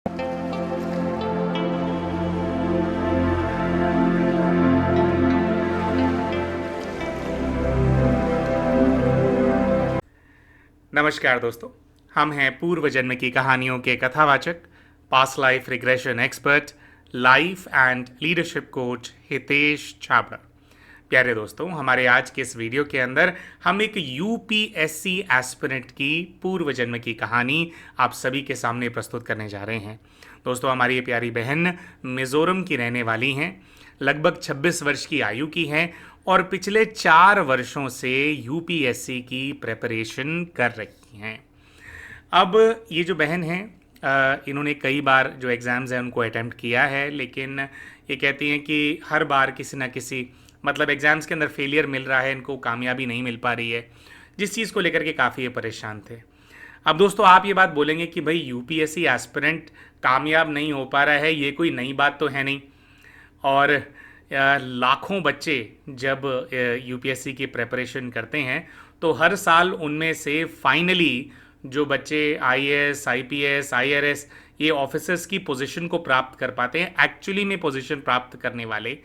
नमस्कार दोस्तों, हम हैं पूर्व जन्म की कहानियों के कथावाचक, past life regression expert, life and leadership coach Hitesh Chhabra. प्यारे दोस्तों, हमारे आज के इस वीडियो के अंदर हम एक यूपीएससी एस्पिरेंट की पूर्व जन्म की कहानी आप सभी के सामने प्रस्तुत करने जा रहे हैं। दोस्तों, हमारी ये प्यारी बहन मिज़ोरम की रहने वाली हैं, लगभग 26 वर्ष की आयु की हैं और पिछले 4 वर्षों से यूपीएससी की प्रिपरेशन कर रही हैं। अब ये जो बहन हैं, इन्होंने कई बार जो एग्ज़ाम्स हैं उनको अटैम्प्ट किया है, लेकिन ये कहती हैं कि हर बार किसी ना किसी मतलब एग्ज़ाम्स के अंदर फेलियर मिल रहा है, इनको कामयाबी नहीं मिल पा रही है, जिस चीज़ को लेकर के काफ़ी ये परेशान थे। अब दोस्तों, आप ये बात बोलेंगे कि भाई यूपीएससी एस्पिरेंट कामयाब नहीं हो पा रहा है, ये कोई नई बात तो है नहीं। और लाखों बच्चे जब यूपीएससी की प्रिपरेशन करते हैं तो हर साल उनमें से फाइनली जो बच्चे आईएएस, आईपीएस, आईआरएस ये ऑफिसर्स की पोजीशन को प्राप्त कर पाते हैं, एक्चुअली में पोजीशन प्राप्त करने वाले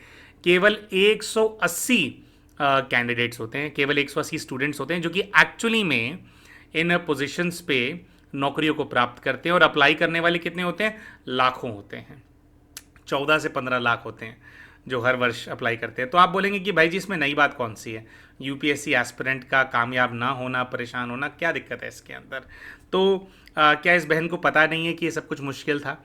केवल 180 कैंडिडेट्स होते हैं, केवल 180 स्टूडेंट्स होते हैं जो कि एक्चुअली में इन पोजीशंस पे नौकरियों को प्राप्त करते हैं। और अप्लाई करने वाले कितने होते हैं? लाखों होते हैं, 14 से 15 लाख होते हैं जो हर वर्ष अप्लाई करते हैं। तो आप बोलेंगे कि भाई जी इसमें नई बात कौन सी है? यूपीएससी एस्पिरेंट का कामयाब ना होना, परेशान होना, क्या दिक्कत है इसके अंदर? तो क्या इस बहन को पता नहीं है कि ये सब कुछ मुश्किल था?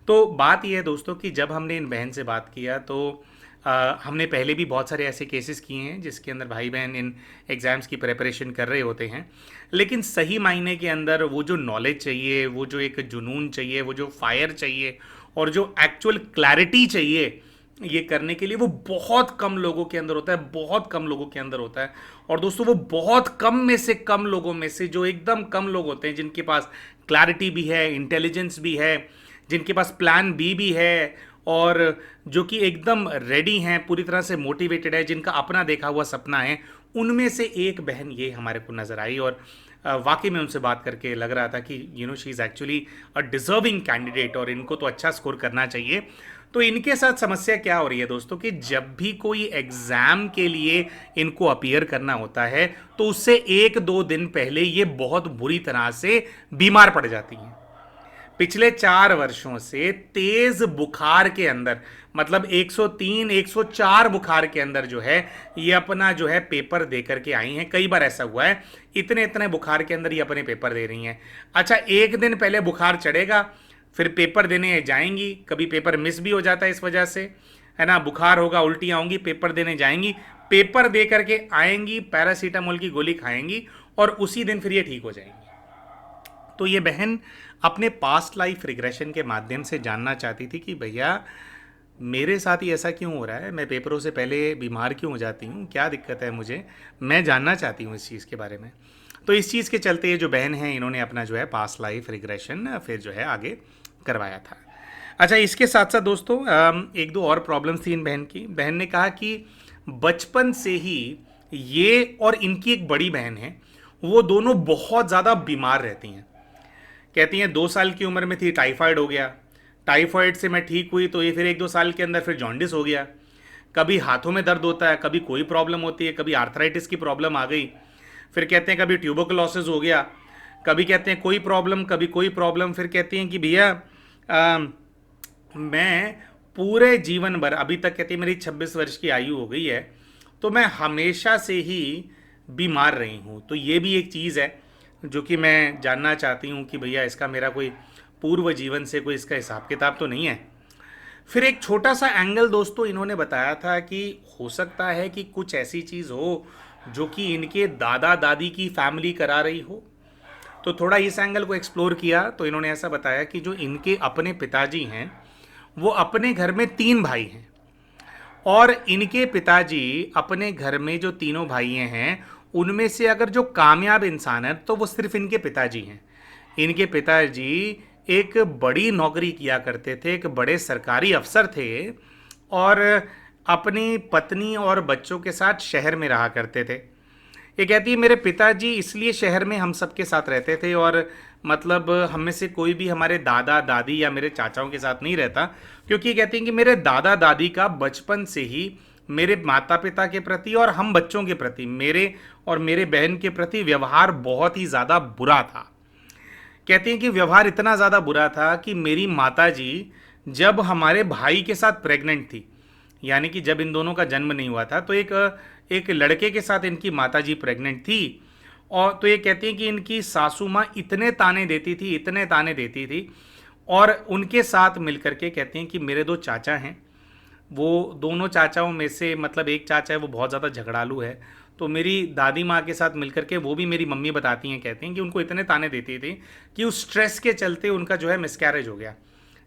तो बात यह है दोस्तों कि जब हमने इन बहन से बात किया तो हमने पहले भी बहुत सारे ऐसे केसेस किए हैं जिसके अंदर भाई बहन इन एग्ज़ाम्स की प्रिपरेशन कर रहे होते हैं, लेकिन सही मायने के अंदर वो जो नॉलेज चाहिए, वो जो एक जुनून चाहिए, वो जो फायर चाहिए और जो एक्चुअल क्लैरिटी चाहिए ये करने के लिए, वो बहुत कम लोगों के अंदर होता है, बहुत कम लोगों के अंदर होता है। और दोस्तों, वो बहुत कम में से कम लोगों में से जो एकदम कम लोग होते हैं जिनके पास क्लैरिटी भी है, इंटेलिजेंस भी है, जिनके पास प्लान बी भी है और जो कि एकदम रेडी हैं, पूरी तरह से मोटिवेटेड है, जिनका अपना देखा हुआ सपना है, उनमें से एक बहन ये हमारे को नज़र आई। और वाकई में उनसे बात करके लग रहा था कि she is actually a deserving candidate और इनको तो अच्छा स्कोर करना चाहिए। तो इनके साथ समस्या क्या हो रही है दोस्तों कि जब भी कोई एग्ज़ाम के लिए इनको अपीयर करना होता है तो उससे 1-2 दिन पहले ये बहुत बुरी तरह से बीमार पड़ जाती हैं। पिछले 4 वर्षों से तेज बुखार के अंदर, मतलब 103, 104 बुखार के अंदर जो है ये अपना जो है पेपर दे करके आई हैं। कई बार ऐसा हुआ है, इतने इतने बुखार के अंदर ये अपने पेपर दे रही हैं। अच्छा, एक दिन पहले बुखार चढ़ेगा, फिर पेपर देने जाएंगी, कभी पेपर मिस भी हो जाता है इस वजह से, है ना, बुखार होगा, उल्टियाँ होंगी, पेपर देने जाएंगी, पेपर दे करके आएंगी, पैरासीटामोल की गोली खाएंगी और उसी दिन फिर ये ठीक हो जाएंगी। तो ये बहन अपने पास्ट लाइफ रिग्रेशन के माध्यम से जानना चाहती थी कि भैया मेरे साथ ही ऐसा क्यों हो रहा है, मैं पेपरों से पहले बीमार क्यों हो जाती हूँ, क्या दिक्कत है मुझे, मैं जानना चाहती हूँ इस चीज़ के बारे में। तो इस चीज़ के चलते ये जो बहन है इन्होंने अपना जो है पास्ट लाइफ रिग्रेशन फिर जो है आगे करवाया था। अच्छा, इसके साथ साथ दोस्तों एक दो और प्रॉब्लम्स थी इन बहन की। बहन ने कहा कि बचपन से ही ये और इनकी एक बड़ी बहन है, वो दोनों बहुत ज़्यादा बीमार रहती हैं। कहती हैं 2 साल की उम्र में थी, टाइफाइड हो गया, टाइफाइड से मैं ठीक हुई तो ये फिर 1-2 साल के अंदर फिर जॉन्डिस हो गया, कभी हाथों में दर्द होता है, कभी कोई प्रॉब्लम होती है, कभी आर्थराइटिस की प्रॉब्लम आ गई, फिर कहते हैं कभी ट्यूबरकुलोसिस हो गया, कभी कहते हैं कोई प्रॉब्लम, कभी कोई प्रॉब्लम, फिर कहती हैं कि भैया मैं पूरे जीवन भर, अभी तक कहती है मेरी 26 वर्ष की आयु हो गई है, तो मैं हमेशा से ही बीमार रही हूँ। तो ये भी एक चीज़ है जो कि मैं जानना चाहती हूँ कि भैया इसका मेरा कोई पूर्व जीवन से कोई इसका हिसाब किताब तो नहीं है। फिर एक छोटा सा एंगल दोस्तों इन्होंने बताया था कि हो सकता है कि कुछ ऐसी चीज़ हो जो कि इनके दादा दादी की फैमिली करा रही हो। तो थोड़ा इस एंगल को एक्सप्लोर किया तो इन्होंने ऐसा बताया कि जो इनके अपने पिताजी हैं वो अपने घर में 3 भाई हैं और इनके पिताजी अपने घर में जो तीनों भाई हैं उनमें से अगर जो कामयाब इंसान है तो वो सिर्फ इनके पिताजी हैं। इनके पिताजी एक बड़ी नौकरी किया करते थे, एक बड़े सरकारी अफसर थे और अपनी पत्नी और बच्चों के साथ शहर में रहा करते थे। ये कहती है मेरे पिताजी इसलिए शहर में हम सबके साथ रहते थे और मतलब हम में से कोई भी हमारे दादा दादी या मेरे चाचाओं के साथ नहीं रहता, क्योंकि ये कहते हैं कि मेरे दादा दादी का बचपन से ही मेरे माता पिता के प्रति और हम बच्चों के प्रति, मेरे और मेरे बहन के प्रति व्यवहार बहुत ही ज़्यादा बुरा था। कहते हैं कि व्यवहार इतना ज़्यादा बुरा था कि मेरी माताजी जब हमारे भाई के साथ प्रेग्नेंट थी, यानी कि जब इन दोनों का जन्म नहीं हुआ था, तो एक लड़के के साथ इनकी माताजी प्रेग्नेंट थी। और तो ये कहती हैं कि इनकी सासू माँ इतने ताने देती थी, इतने ताने देती थी। और उनके साथ मिलकर के कहती हैं कि मेरे दो चाचा हैं, वो दोनों चाचाओं में से मतलब एक चाचा है वो बहुत ज़्यादा झगड़ालू है। तो मेरी दादी माँ के साथ मिलकर के, वो भी मेरी मम्मी बताती हैं, कहती हैं कि उनको इतने ताने देती थी कि उस स्ट्रेस के चलते उनका जो है मिसकैरेज हो गया।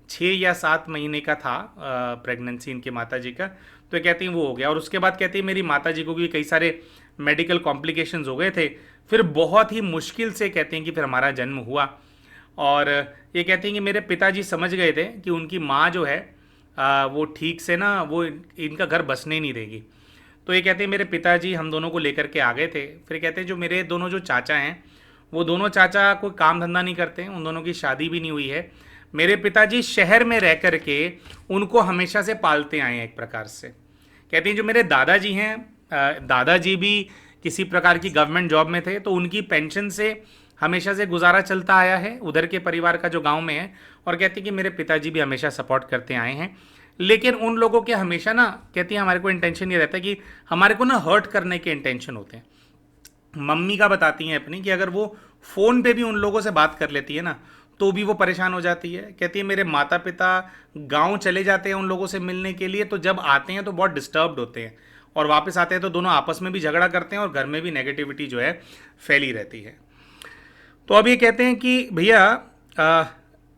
6 या 7 महीने का था प्रेगनेंसी इनके माता जी का, तो कहती हैं वो हो गया। और उसके बाद कहती है मेरी माता जी को भी कई सारे मेडिकल कॉम्प्लिकेशंस हो गए थे, फिर बहुत ही मुश्किल से कहती हैं कि फिर हमारा जन्म हुआ। और ये कहती हैं कि मेरे पिताजी समझ गए थे कि उनकी माँ जो है वो ठीक से ना वो इनका घर बसने नहीं देगी। तो ये कहते हैं मेरे पिताजी हम दोनों को लेकर के आ गए थे। फिर कहते हैं जो मेरे दोनों जो चाचा हैं, वो दोनों चाचा कोई काम धंधा नहीं करते हैं, उन दोनों की शादी भी नहीं हुई है। मेरे पिताजी शहर में रह कर के उनको हमेशा से पालते आए हैं एक प्रकार से। कहते हैं जो मेरे दादाजी हैं, दादाजी भी किसी प्रकार की गवर्नमेंट जॉब में थे, तो उनकी पेंशन से हमेशा से गुजारा चलता आया है उधर के परिवार का जो गांव में है। और कहती कि मेरे पिताजी भी हमेशा सपोर्ट करते आए हैं, लेकिन उन लोगों के हमेशा ना, कहती है हमारे को इंटेंशन ये रहता है कि हमारे को ना हर्ट करने के इंटेंशन होते हैं। मम्मी का बताती हैं अपनी कि अगर वो फ़ोन पे भी उन लोगों से बात कर लेती है ना, तो भी वो परेशान हो जाती है। कहती है मेरे माता पिता गांव चले जाते हैं उन लोगों से मिलने के लिए, तो जब आते हैं तो बहुत डिस्टर्ब्ड होते हैं, और वापस आते हैं तो दोनों आपस में भी झगड़ा करते हैं और घर में भी नेगेटिविटी जो है फैली रहती है। तो अब ये कहते हैं कि भैया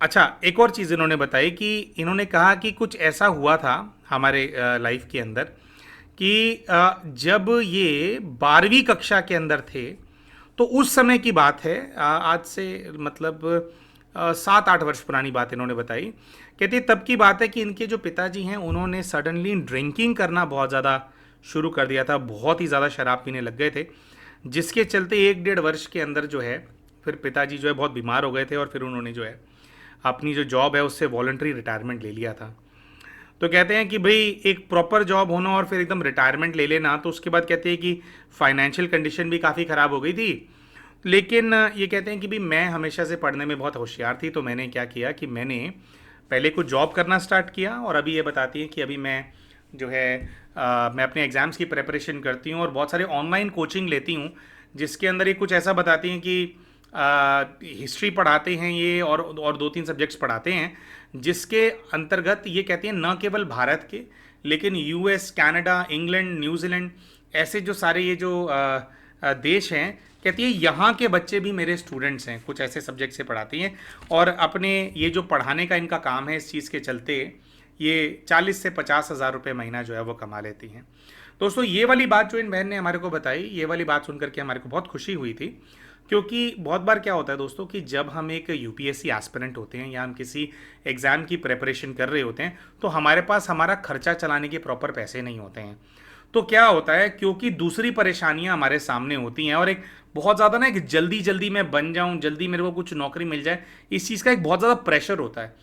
अच्छा, एक और चीज़ इन्होंने बताई कि इन्होंने कहा कि कुछ ऐसा हुआ था हमारे लाइफ के अंदर कि जब ये 12वीं कक्षा के अंदर थे, तो उस समय की बात है, आज से मतलब 7-8 वर्ष पुरानी बात इन्होंने बताई। कहती तब की बात है कि इनके जो पिताजी हैं उन्होंने सडनली ड्रिंकिंग करना बहुत ज़्यादा शुरू कर दिया था, बहुत ही ज़्यादा शराब पीने लग गए थे, जिसके चलते 1-1.5 वर्ष के अंदर जो है फिर पिताजी जो है बहुत बीमार हो गए थे, और फिर उन्होंने जो है अपनी जो जॉब है उससे वॉलंटरी रिटायरमेंट ले लिया था। तो कहते हैं कि भाई एक प्रॉपर जॉब होना और फिर एकदम रिटायरमेंट ले लेना, तो उसके बाद कहते हैं कि फाइनेंशियल कंडीशन भी काफ़ी ख़राब हो गई थी। लेकिन ये कहते हैं कि भाई मैं हमेशा से पढ़ने में बहुत होशियार थी, तो मैंने क्या किया कि मैंने पहले कुछ जॉब करना स्टार्ट किया, और अभी ये बताती हैं कि अभी मैं जो है मैं अपने एग्ज़ाम्स की प्रिपरेशन करती हूँ और बहुत सारे ऑनलाइन कोचिंग लेती हूँ, जिसके अंदर ये कुछ ऐसा बताती हैं कि हिस्ट्री पढ़ाते हैं ये, और 2-3 सब्जेक्ट्स पढ़ाते हैं, जिसके अंतर्गत ये कहती हैं न केवल भारत के, लेकिन यूएस, कनाडा, इंग्लैंड, न्यूजीलैंड, ऐसे जो सारे ये जो देश हैं, कहती है यहाँ के बच्चे भी मेरे स्टूडेंट्स हैं, कुछ ऐसे सब्जेक्ट से पढ़ाती हैं। और अपने ये जो पढ़ाने का इनका काम है, इस चीज़ के चलते ये 40 से 50 हज़ार रुपये महीना जो है वो कमा लेती हैं। दोस्तों ये वाली बात जो इन बहन ने हमारे को बताई, ये वाली बात सुन करके हमारे को बहुत खुशी हुई थी, क्योंकि बहुत बार क्या होता है दोस्तों कि जब हम एक यूपीएससी एस्पिरेंट होते हैं या हम किसी एग्ज़ाम की प्रिपरेशन कर रहे होते हैं, तो हमारे पास हमारा खर्चा चलाने के प्रॉपर पैसे नहीं होते हैं। तो क्या होता है, क्योंकि दूसरी परेशानियां हमारे सामने होती हैं, और एक बहुत ज़्यादा ना, एक जल्दी जल्दी मैं बन जाऊं, जल्दी मेरे को कुछ नौकरी मिल जाए, इस चीज़ का एक बहुत ज़्यादा प्रेशर होता है।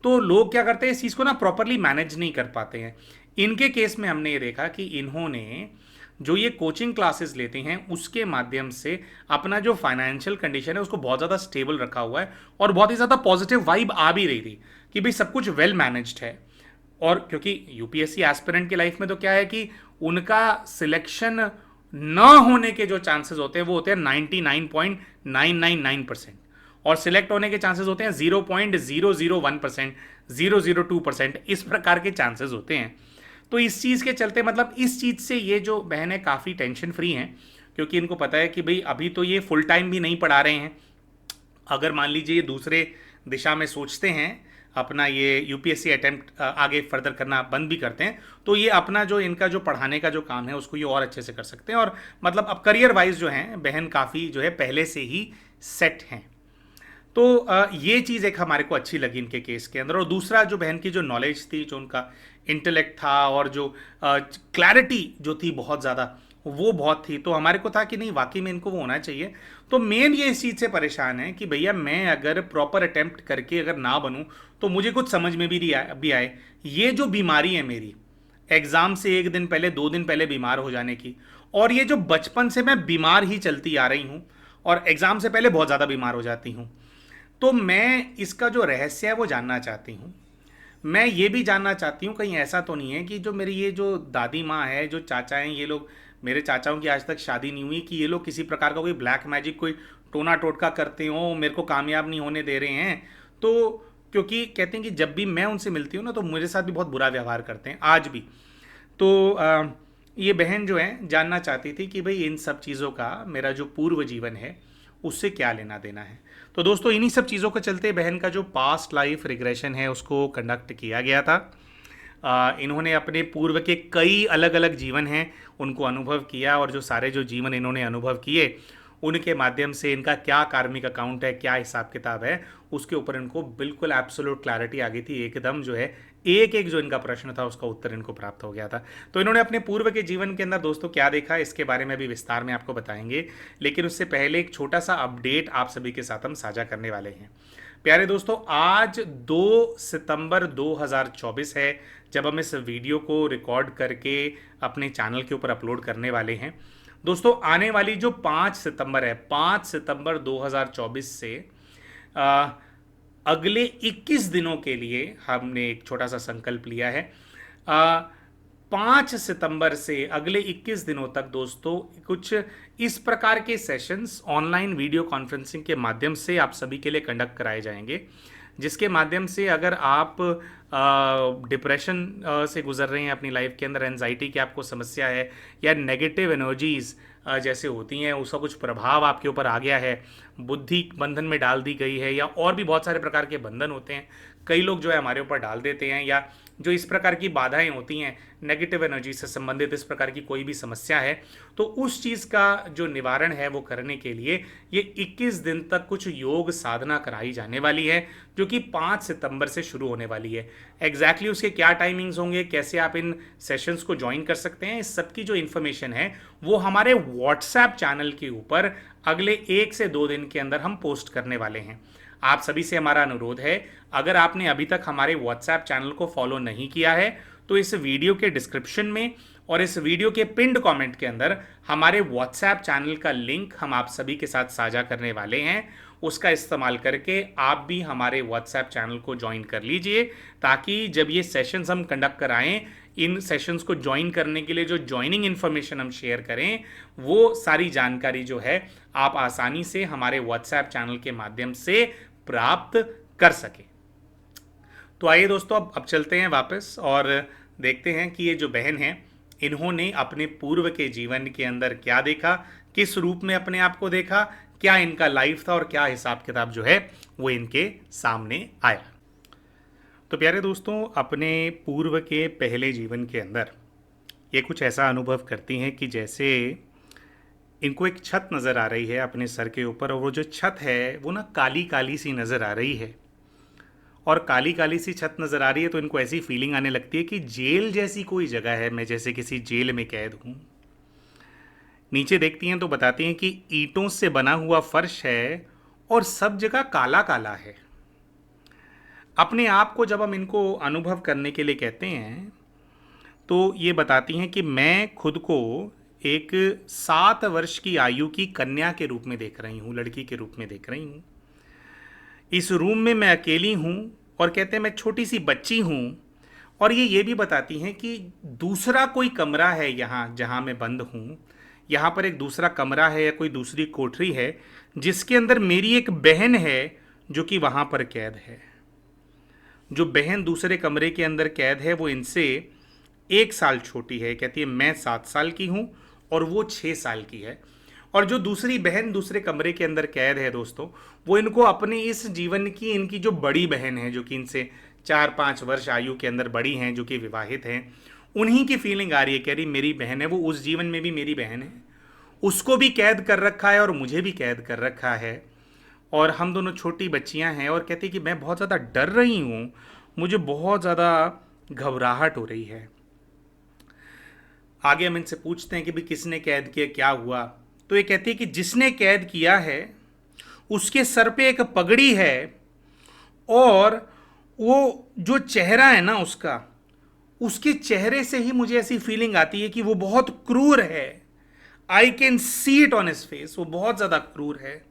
तो लोग क्या करते हैं, इस चीज़ को ना प्रॉपरली मैनेज नहीं कर पाते हैं। इनके केस में हमने ये देखा कि इन्होंने जो ये कोचिंग क्लासेस लेते हैं उसके माध्यम से अपना जो फाइनेंशियल कंडीशन है उसको बहुत ज़्यादा स्टेबल रखा हुआ है, और बहुत ही ज़्यादा पॉजिटिव वाइब आ भी रही थी कि भाई सब कुछ वेल मैनेज्ड है। और क्योंकि यूपीएससी एस्पिरेंट की लाइफ में तो क्या है कि उनका सिलेक्शन न होने के जो चांसेस होते हैं वो होते हैं 99.999%, और सिलेक्ट होने के चांसेस होते हैं 0.001%, 002%, इस प्रकार के चांसेस होते हैं। तो इस चीज़ के चलते, मतलब इस चीज़ से ये जो बहन है काफ़ी टेंशन फ्री हैं, क्योंकि इनको पता है कि भाई अभी तो ये फुल टाइम भी नहीं पढ़ा रहे हैं। अगर मान लीजिए ये दूसरे दिशा में सोचते हैं, अपना ये यूपीएससी अटेम्प्ट आगे फर्दर करना बंद भी करते हैं, तो ये अपना जो इनका जो पढ़ाने का जो काम है उसको ये और अच्छे से कर सकते हैं। और मतलब अब करियर वाइज जो है बहन काफ़ी जो है पहले से ही सेट हैं। तो ये चीज़ एक हमारे को अच्छी लगी इनके केस के अंदर। और दूसरा जो बहन की जो नॉलेज थी, जो उनका इंटेलेक्ट था, और जो क्लैरिटी जो थी बहुत ज़्यादा, वो बहुत थी। तो हमारे को था कि नहीं, वाकई में इनको वो होना चाहिए। तो मेन ये इस चीज़ से परेशान है कि भैया मैं अगर प्रॉपर अटेम्प्ट करके अगर ना बनूं तो मुझे कुछ समझ में भी आए ये जो बीमारी है मेरी, एग्ज़ाम से एक दिन पहले 2 दिन पहले बीमार हो जाने की, और ये जो बचपन से मैं बीमार ही चलती आ रही हूँ और एग्ज़ाम से पहले बहुत ज़्यादा बीमार हो जाती हूँ, तो मैं इसका जो रहस्य है वो जानना चाहती हूँ। मैं ये भी जानना चाहती हूँ कहीं ऐसा तो नहीं है कि जो मेरी ये जो दादी माँ है, जो चाचा हैं, ये लोग, मेरे चाचाओं की आज तक शादी नहीं हुई, कि ये लोग किसी प्रकार का कोई ब्लैक मैजिक, कोई टोना टोटका करते हो, मेरे को कामयाब नहीं होने दे रहे हैं। तो क्योंकि कहते हैं कि जब भी मैं उनसे मिलती हूँ ना तो मेरे साथ भी बहुत बुरा व्यवहार करते हैं आज भी। तो ये बहन जो है जानना चाहती थी कि भाई इन सब चीज़ों का मेरा जो पूर्व जीवन है उससे क्या लेना देना है। तो दोस्तों इन्हीं सब चीज़ों के चलते बहन का जो पास्ट लाइफ रिग्रेशन है उसको कंडक्ट किया गया था। इन्होंने अपने पूर्व के कई अलग अलग जीवन हैं उनको अनुभव किया, और जो सारे जो जीवन इन्होंने अनुभव किए उनके माध्यम से इनका क्या कार्मिक अकाउंट है, क्या हिसाब किताब है, उसके ऊपर इनको बिल्कुल एब्सोल्यूट क्लैरिटी आ गई थी। एकदम जो है एक एक जो इनका प्रश्न था उसका उत्तर इनको प्राप्त हो गया था। तो इन्होंने अपने पूर्व के जीवन के अंदर दोस्तों क्या देखा, इसके बारे में भी विस्तार में आपको बताएंगे। लेकिन उससे पहले एक छोटा सा अपडेट आप सभी के साथ हम साझा करने वाले हैं। प्यारे दोस्तों, आज 2 सितंबर 2024 है जब हम इस वीडियो को रिकॉर्ड करके अपने चैनल के ऊपर अपलोड करने वाले हैं। दोस्तों आने वाली जो 5 सितंबर है, 5 सितंबर 2024 से आ, अगले 21 दिनों के लिए हमने एक छोटा सा संकल्प लिया है। 5 सितंबर से अगले 21 दिनों तक दोस्तों कुछ इस प्रकार के सेशंस ऑनलाइन वीडियो कॉन्फ्रेंसिंग के माध्यम से आप सभी के लिए कंडक्ट कराए जाएंगे, जिसके माध्यम से अगर आप डिप्रेशन से गुजर रहे हैं अपनी लाइफ के अंदर, एनजाइटी की आपको समस्या है, या नेगेटिव एनर्जीज जैसे होती हैं उसका कुछ प्रभाव आपके ऊपर आ गया है, बुद्धि बंधन में डाल दी गई है, या और भी बहुत सारे प्रकार के बंधन होते हैं कई लोग जो है हमारे ऊपर डाल देते हैं, या जो इस प्रकार की बाधाएं होती हैं नेगेटिव एनर्जी से संबंधित इस प्रकार की कोई भी समस्या है, तो उस चीज़ का जो निवारण है वो करने के लिए ये 21 दिन तक कुछ योग साधना कराई जाने वाली है, जो कि 5 सितंबर से शुरू होने वाली है। एग्जैक्टली उसके क्या टाइमिंग्स होंगे, कैसे आप इन सेशंस को ज्वाइन कर सकते हैं, इस सब की जो इन्फॉर्मेशन है वो हमारे व्हाट्सएप चैनल के ऊपर अगले 1 से 2 दिन के अंदर हम पोस्ट करने वाले हैं। आप सभी से हमारा अनुरोध है, अगर आपने अभी तक हमारे व्हाट्सएप चैनल को फॉलो नहीं किया है तो इस वीडियो के डिस्क्रिप्शन में और इस वीडियो के पिंड कमेंट के अंदर हमारे व्हाट्सएप चैनल का लिंक हम आप सभी के साथ साझा करने वाले हैं। उसका इस्तेमाल करके आप भी हमारे व्हाट्सएप चैनल को ज्वाइन कर लीजिए, ताकि जब ये सेशंस हम कंडक्ट कराएं, इन सेशंस को ज्वाइन करने के लिए जो ज्वाइनिंग इन्फॉर्मेशन हम शेयर करें, वो सारी जानकारी जो है आप आसानी से हमारे व्हाट्सएप चैनल के माध्यम से प्राप्त कर सके। तो आइए दोस्तों अब चलते हैं वापस और देखते हैं कि ये जो बहन है इन्होंने अपने पूर्व के जीवन के अंदर क्या देखा, किस रूप में अपने आप को देखा, क्या इनका लाइफ था और क्या हिसाब किताब जो है वो इनके सामने आया। तो प्यारे दोस्तों, अपने पूर्व के पहले जीवन के अंदर ये कुछ ऐसा अनुभव करती हैं कि जैसे इनको एक छत नज़र आ रही है अपने सर के ऊपर, और वो जो छत है वो ना काली काली सी नज़र आ रही है, और काली काली सी छत नज़र आ रही है तो इनको ऐसी फीलिंग आने लगती है कि जेल जैसी कोई जगह है, मैं जैसे किसी जेल में कैद हूँ। नीचे देखती हैं तो बताती हैं कि ईंटों से बना हुआ फर्श है और सब जगह काला काला है। अपने आप को जब हम इनको अनुभव करने के लिए कहते हैं तो ये बताती हैं कि मैं खुद को एक 7 वर्ष की आयु की कन्या के रूप में देख रही हूँ, लड़की के रूप में देख रही हूँ। इस रूम में मैं अकेली हूँ, और कहते हैं मैं छोटी सी बच्ची हूँ। और ये भी बताती हैं कि दूसरा कोई कमरा है यहाँ जहाँ मैं बंद हूँ, यहाँ पर एक दूसरा कमरा है या कोई दूसरी कोठरी है जिसके अंदर मेरी एक बहन है जो कि वहाँ पर कैद है। जो बहन दूसरे कमरे के अंदर कैद है वो इनसे 1 साल छोटी है। कहती है मैं 7 साल की हूँ और वो 6 साल की है। और जो दूसरी बहन दूसरे कमरे के अंदर कैद है दोस्तों, वो इनको अपने इस जीवन की इनकी जो बड़ी बहन है, जो कि इनसे 4-5 वर्ष आयु के अंदर बड़ी हैं, जो कि विवाहित हैं, उन्हीं की फीलिंग आ रही है। कह रही मेरी बहन है, वो उस जीवन में भी मेरी बहन है, उसको भी कैद कर रखा है और मुझे भी कैद कर रखा है, और हम दोनों छोटी बच्चियां हैं। और कहती कि मैं बहुत ज़्यादा डर रही हूँ, मुझे बहुत ज़्यादा घबराहट हो रही है। आगे हम इनसे पूछते हैं कि भाई किसने कैद किया, क्या हुआ। तो ये कहती है कि जिसने कैद किया है उसके सर पे एक पगड़ी है, और वो जो चेहरा है ना उसका, उसके चेहरे से ही मुझे ऐसी फीलिंग आती है कि वो बहुत क्रूर है। I can see it on his face, वो बहुत ज्यादा क्रूर है।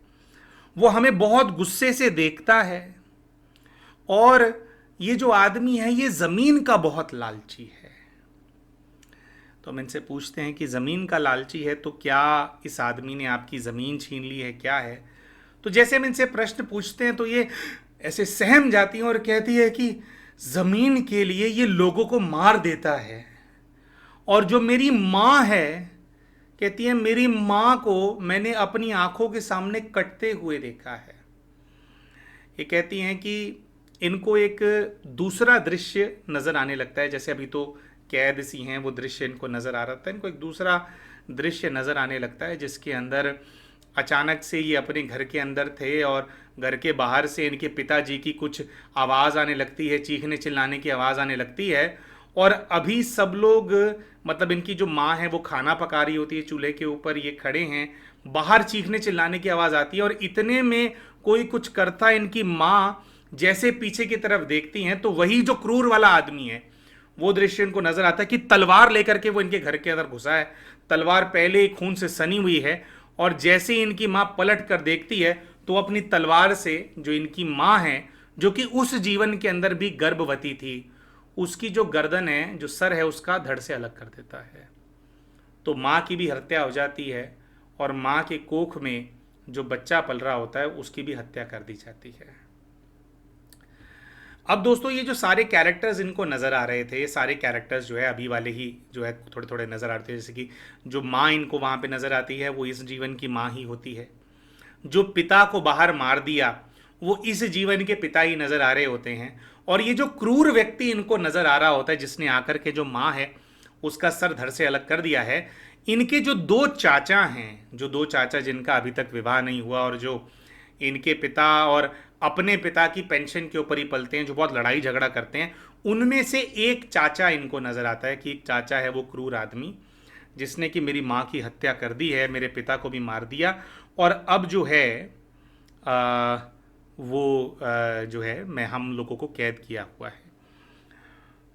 वो हमें बहुत गुस्से से देखता है, और ये जो आदमी है ये जमीन का बहुत लालची है। तो हम इनसे पूछते हैं कि जमीन का लालची है तो क्या इस आदमी ने आपकी जमीन छीन ली है, क्या है। तो जैसे हम इनसे प्रश्न पूछते हैं तो ये ऐसे सहम जाती है और कहती है कि जमीन के लिए ये लोगों को मार देता है। और जो मेरी माँ है, कहती है मेरी माँ को मैंने अपनी आंखों के सामने कटते हुए देखा है। ये कहती हैं कि इनको एक दूसरा दृश्य नजर आने लगता है, जैसे अभी तो कैद सी हैं वो दृश्य इनको नजर आ रहा था, इनको एक दूसरा दृश्य नजर आने लगता है जिसके अंदर अचानक से ये अपने घर के अंदर थे और घर के बाहर से इनके पिताजी की कुछ आवाज़ आने लगती है, चीखने चिल्लाने की आवाज़ आने लगती है। और अभी सब लोग, मतलब इनकी जो माँ है वो खाना पका रही होती है चूल्हे के ऊपर, ये खड़े हैं, बाहर चीखने चिल्लाने की आवाज़ आती है और इतने में कोई कुछ करता, इनकी माँ जैसे पीछे की तरफ देखती हैं तो वही जो क्रूर वाला आदमी है वो दृश्य इनको नजर आता है कि तलवार लेकर के वो इनके घर के अंदर घुसा है। तलवार पहले ही खून से सनी हुई है, और जैसे ही इनकी माँ पलट कर देखती है तो अपनी तलवार से जो इनकी माँ है, जो कि उस जीवन के अंदर भी गर्भवती थी, उसकी जो गर्दन है, जो सर है, उसका धड़ से अलग कर देता है। तो माँ की भी हत्या हो जाती है, और माँ के कोख में जो बच्चा पल रहा होता है उसकी भी हत्या कर दी जाती है। अब दोस्तों ये जो सारे कैरेक्टर्स इनको नज़र आ रहे थे, ये सारे कैरेक्टर्स जो है अभी वाले ही जो है थोड़े थोड़े नज़र आते हैं। जैसे कि जो माँ इनको वहाँ पे नज़र आती है वो इस जीवन की माँ ही होती है। जो पिता को बाहर मार दिया वो इस जीवन के पिता ही नज़र आ रहे होते हैं। और ये जो क्रूर व्यक्ति इनको नज़र आ रहा होता है जिसने आकर के जो माँ है उसका सर धड़ से अलग कर दिया है, इनके जो दो चाचा हैं, जो दो चाचा जिनका अभी तक विवाह नहीं हुआ और जो इनके पिता और अपने पिता की पेंशन के ऊपर ही पलते हैं, जो बहुत लड़ाई झगड़ा करते हैं, उनमें से एक चाचा इनको नज़र आता है कि एक चाचा है वो क्रूर आदमी जिसने कि मेरी माँ की हत्या कर दी है, मेरे पिता को भी मार दिया, और अब जो है वो जो है मैं हम लोगों को कैद किया हुआ है।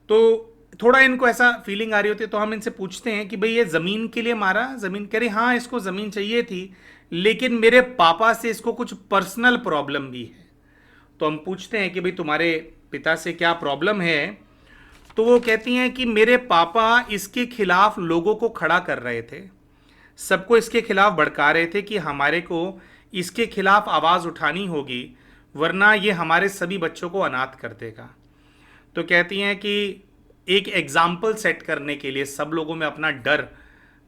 तो थोड़ा इनको ऐसा फीलिंग आ रही होती है, तो हम इनसे पूछते हैं कि भाई ये ज़मीन के लिए मारा, ज़मीन कह रही हाँ इसको ज़मीन चाहिए थी, लेकिन मेरे पापा से इसको कुछ पर्सनल प्रॉब्लम भी है। तो हम पूछते हैं कि भाई तुम्हारे पिता से क्या प्रॉब्लम है। तो वो कहती हैं कि मेरे पापा इसके खिलाफ लोगों को खड़ा कर रहे थे, सबको इसके खिलाफ भड़का रहे थे कि हमारे को इसके खिलाफ आवाज़ उठानी होगी, वरना ये हमारे सभी बच्चों को अनाथ कर देगा। तो कहती हैं कि एक एग्जाम्पल सेट करने के लिए, सब लोगों में अपना डर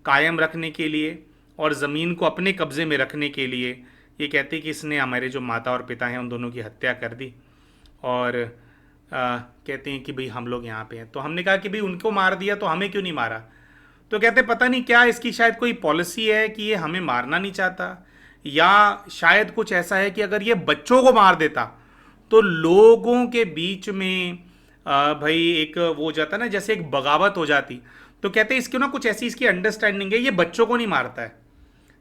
कायम रखने के लिए और ज़मीन को अपने कब्ज़े में रखने के लिए, ये कहती कि इसने हमारे जो माता और पिता हैं उन दोनों की हत्या कर दी। और कहते हैं कि भाई हम लोग यहाँ पे हैं। तो हमने कहा कि भाई उनको मार दिया तो हमें क्यों नहीं मारा। तो कहते पता नहीं क्या इसकी शायद कोई पॉलिसी है कि ये हमें मारना नहीं चाहता, या शायद कुछ ऐसा है कि अगर ये बच्चों को मार देता तो लोगों के बीच में भाई एक वो हो जाता ना, जैसे एक बगावत हो जाती। तो कहते हैं इसकी ना कुछ ऐसी इसकी अंडरस्टैंडिंग है, ये बच्चों को नहीं मारता है,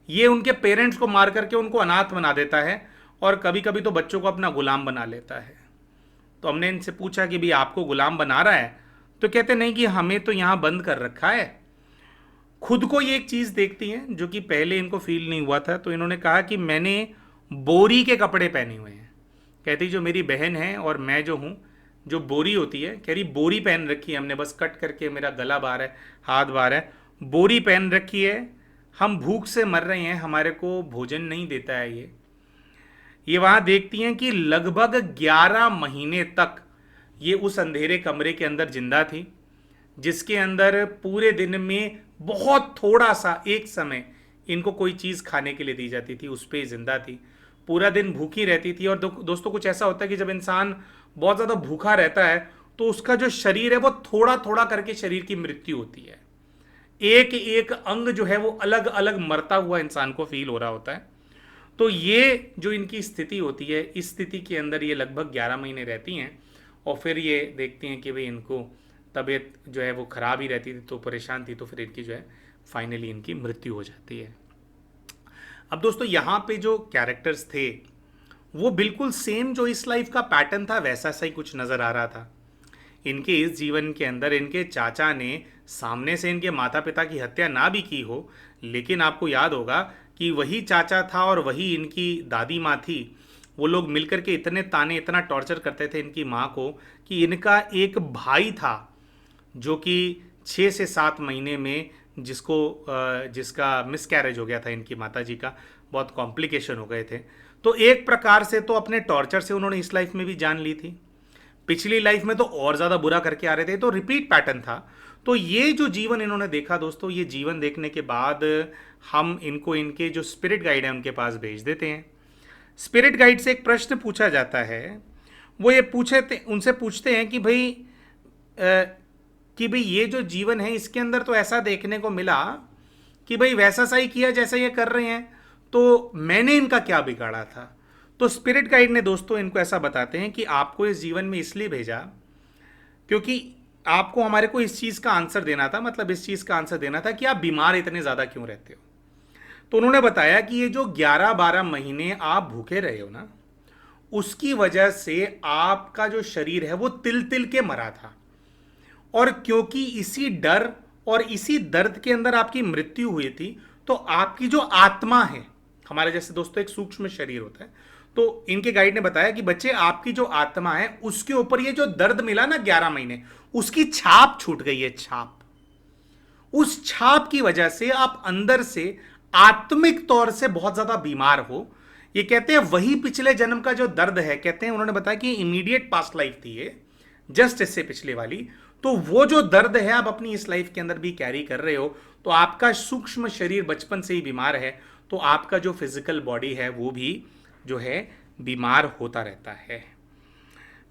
ये उनके पेरेंट्स को मार करके उनको अनाथ बना देता है, और कभी कभी तो बच्चों को अपना गुलाम बना लेता है। तो हमने इनसे पूछा कि भाई आपको गुलाम बना रहा है। तो कहते नहीं कि हमें तो यहाँ बंद कर रखा है। खुद को ये एक चीज़ देखती हैं जो कि पहले इनको फील नहीं हुआ था। तो इन्होंने कहा कि मैंने बोरी के कपड़े पहने हुए हैं। कहती जो मेरी बहन है और मैं जो हूँ, जो बोरी होती है, कह रही बोरी पहन रखी है हमने, बस कट करके मेरा गला बाहर है, हाथ बाहर है, बोरी पहन रखी है, हम भूख से मर रहे हैं, हमारे को भोजन नहीं देता है ये वहाँ देखती हैं कि लगभग 11 महीने तक ये उस अंधेरे कमरे के अंदर जिंदा थी, जिसके अंदर पूरे दिन में बहुत थोड़ा सा एक समय इनको कोई चीज़ खाने के लिए दी जाती थी, उस पर जिंदा थी, पूरा दिन भूखी रहती थी। और दोस्तों कुछ ऐसा होता है कि जब इंसान बहुत ज़्यादा भूखा रहता है तो उसका जो शरीर है वो थोड़ा थोड़ा करके शरीर की मृत्यु होती है, एक एक अंग जो है वो अलग अलग मरता हुआ इंसान को फील हो रहा होता है। तो ये जो इनकी स्थिति होती है, इस स्थिति के अंदर ये लगभग 11 महीने रहती हैं, और फिर ये देखती हैं कि भाई इनको तबीयत जो है वो ख़राब ही रहती थी, तो परेशान थी, तो फिर इनकी जो है फाइनली इनकी मृत्यु हो जाती है। अब दोस्तों यहाँ पे जो कैरेक्टर्स थे वो बिल्कुल सेम जो इस लाइफ का पैटर्न था वैसा सा ही कुछ नज़र आ रहा था। इनके इस जीवन के अंदर इनके चाचा ने सामने से इनके माता पिता की हत्या ना भी की हो, लेकिन आपको याद होगा कि वही चाचा था और वही इनकी दादी माँ थी। वो लोग मिलकर के इतने ताने, इतना टॉर्चर करते थे इनकी माँ को कि इनका एक भाई था जो कि 6 से 7 महीने में जिसका मिसकैरेज हो गया था, इनकी माता जी का बहुत कॉम्प्लिकेशन हो गए थे। तो एक प्रकार से तो अपने टॉर्चर से उन्होंने इस लाइफ में भी जान ली थी, पिछली लाइफ में तो और ज़्यादा बुरा करके आ रहे थे, तो रिपीट पैटर्न था। तो ये जो जीवन इन्होंने देखा दोस्तों, ये जीवन देखने के बाद हम इनको इनके जो स्पिरिट गाइड है उनके पास भेज देते हैं। स्पिरिट गाइड से एक प्रश्न पूछा जाता है। वो ये उनसे पूछते हैं कि भाई ये जो जीवन है इसके अंदर तो ऐसा देखने को मिला कि भाई वैसा सा ही किया जैसा ये कर रहे हैं, तो मैंने इनका क्या बिगाड़ा था। तो स्पिरिट गाइड ने दोस्तों इनको ऐसा बताते हैं कि आपको इस जीवन में इसलिए भेजा क्योंकि आपको हमारे को इस चीज़ का आंसर देना था, मतलब इस चीज़ का आंसर देना था कि आप बीमार इतने ज़्यादा क्यों रहते हो। तो उन्होंने बताया कि ये जो 11-12 महीने आप भूखे रहे हो ना, उसकी वजह से आपका जो शरीर है वो तिल तिल के मरा था, और क्योंकि इसी डर और इसी दर्द के अंदर आपकी मृत्यु हुई थी, तो आपकी जो आत्मा है, हमारे जैसे दोस्तों एक सूक्ष्म शरीर होता है, तो इनके गाइड ने बताया कि बच्चे आपकी जो आत्मा है उसके ऊपर ये जो दर्द मिला ना 11 महीने, उसकी छाप छूट गई है, छाप। उस छाप की वजह से आप अंदर से आत्मिक तौर से बहुत ज्यादा बीमार हो। ये कहते हैं वही पिछले जन्म का जो दर्द है, कहते हैं उन्होंने बताया कि इमीडिएट पास्ट लाइफ थी ये, जस्ट इससे पिछले वाली, तो वो जो दर्द है आप अपनी इस लाइफ के अंदर भी कैरी कर रहे हो। तो आपका सूक्ष्म शरीर बचपन से ही बीमार है, तो आपका जो फिजिकल बॉडी है वो भी जो है बीमार होता रहता है।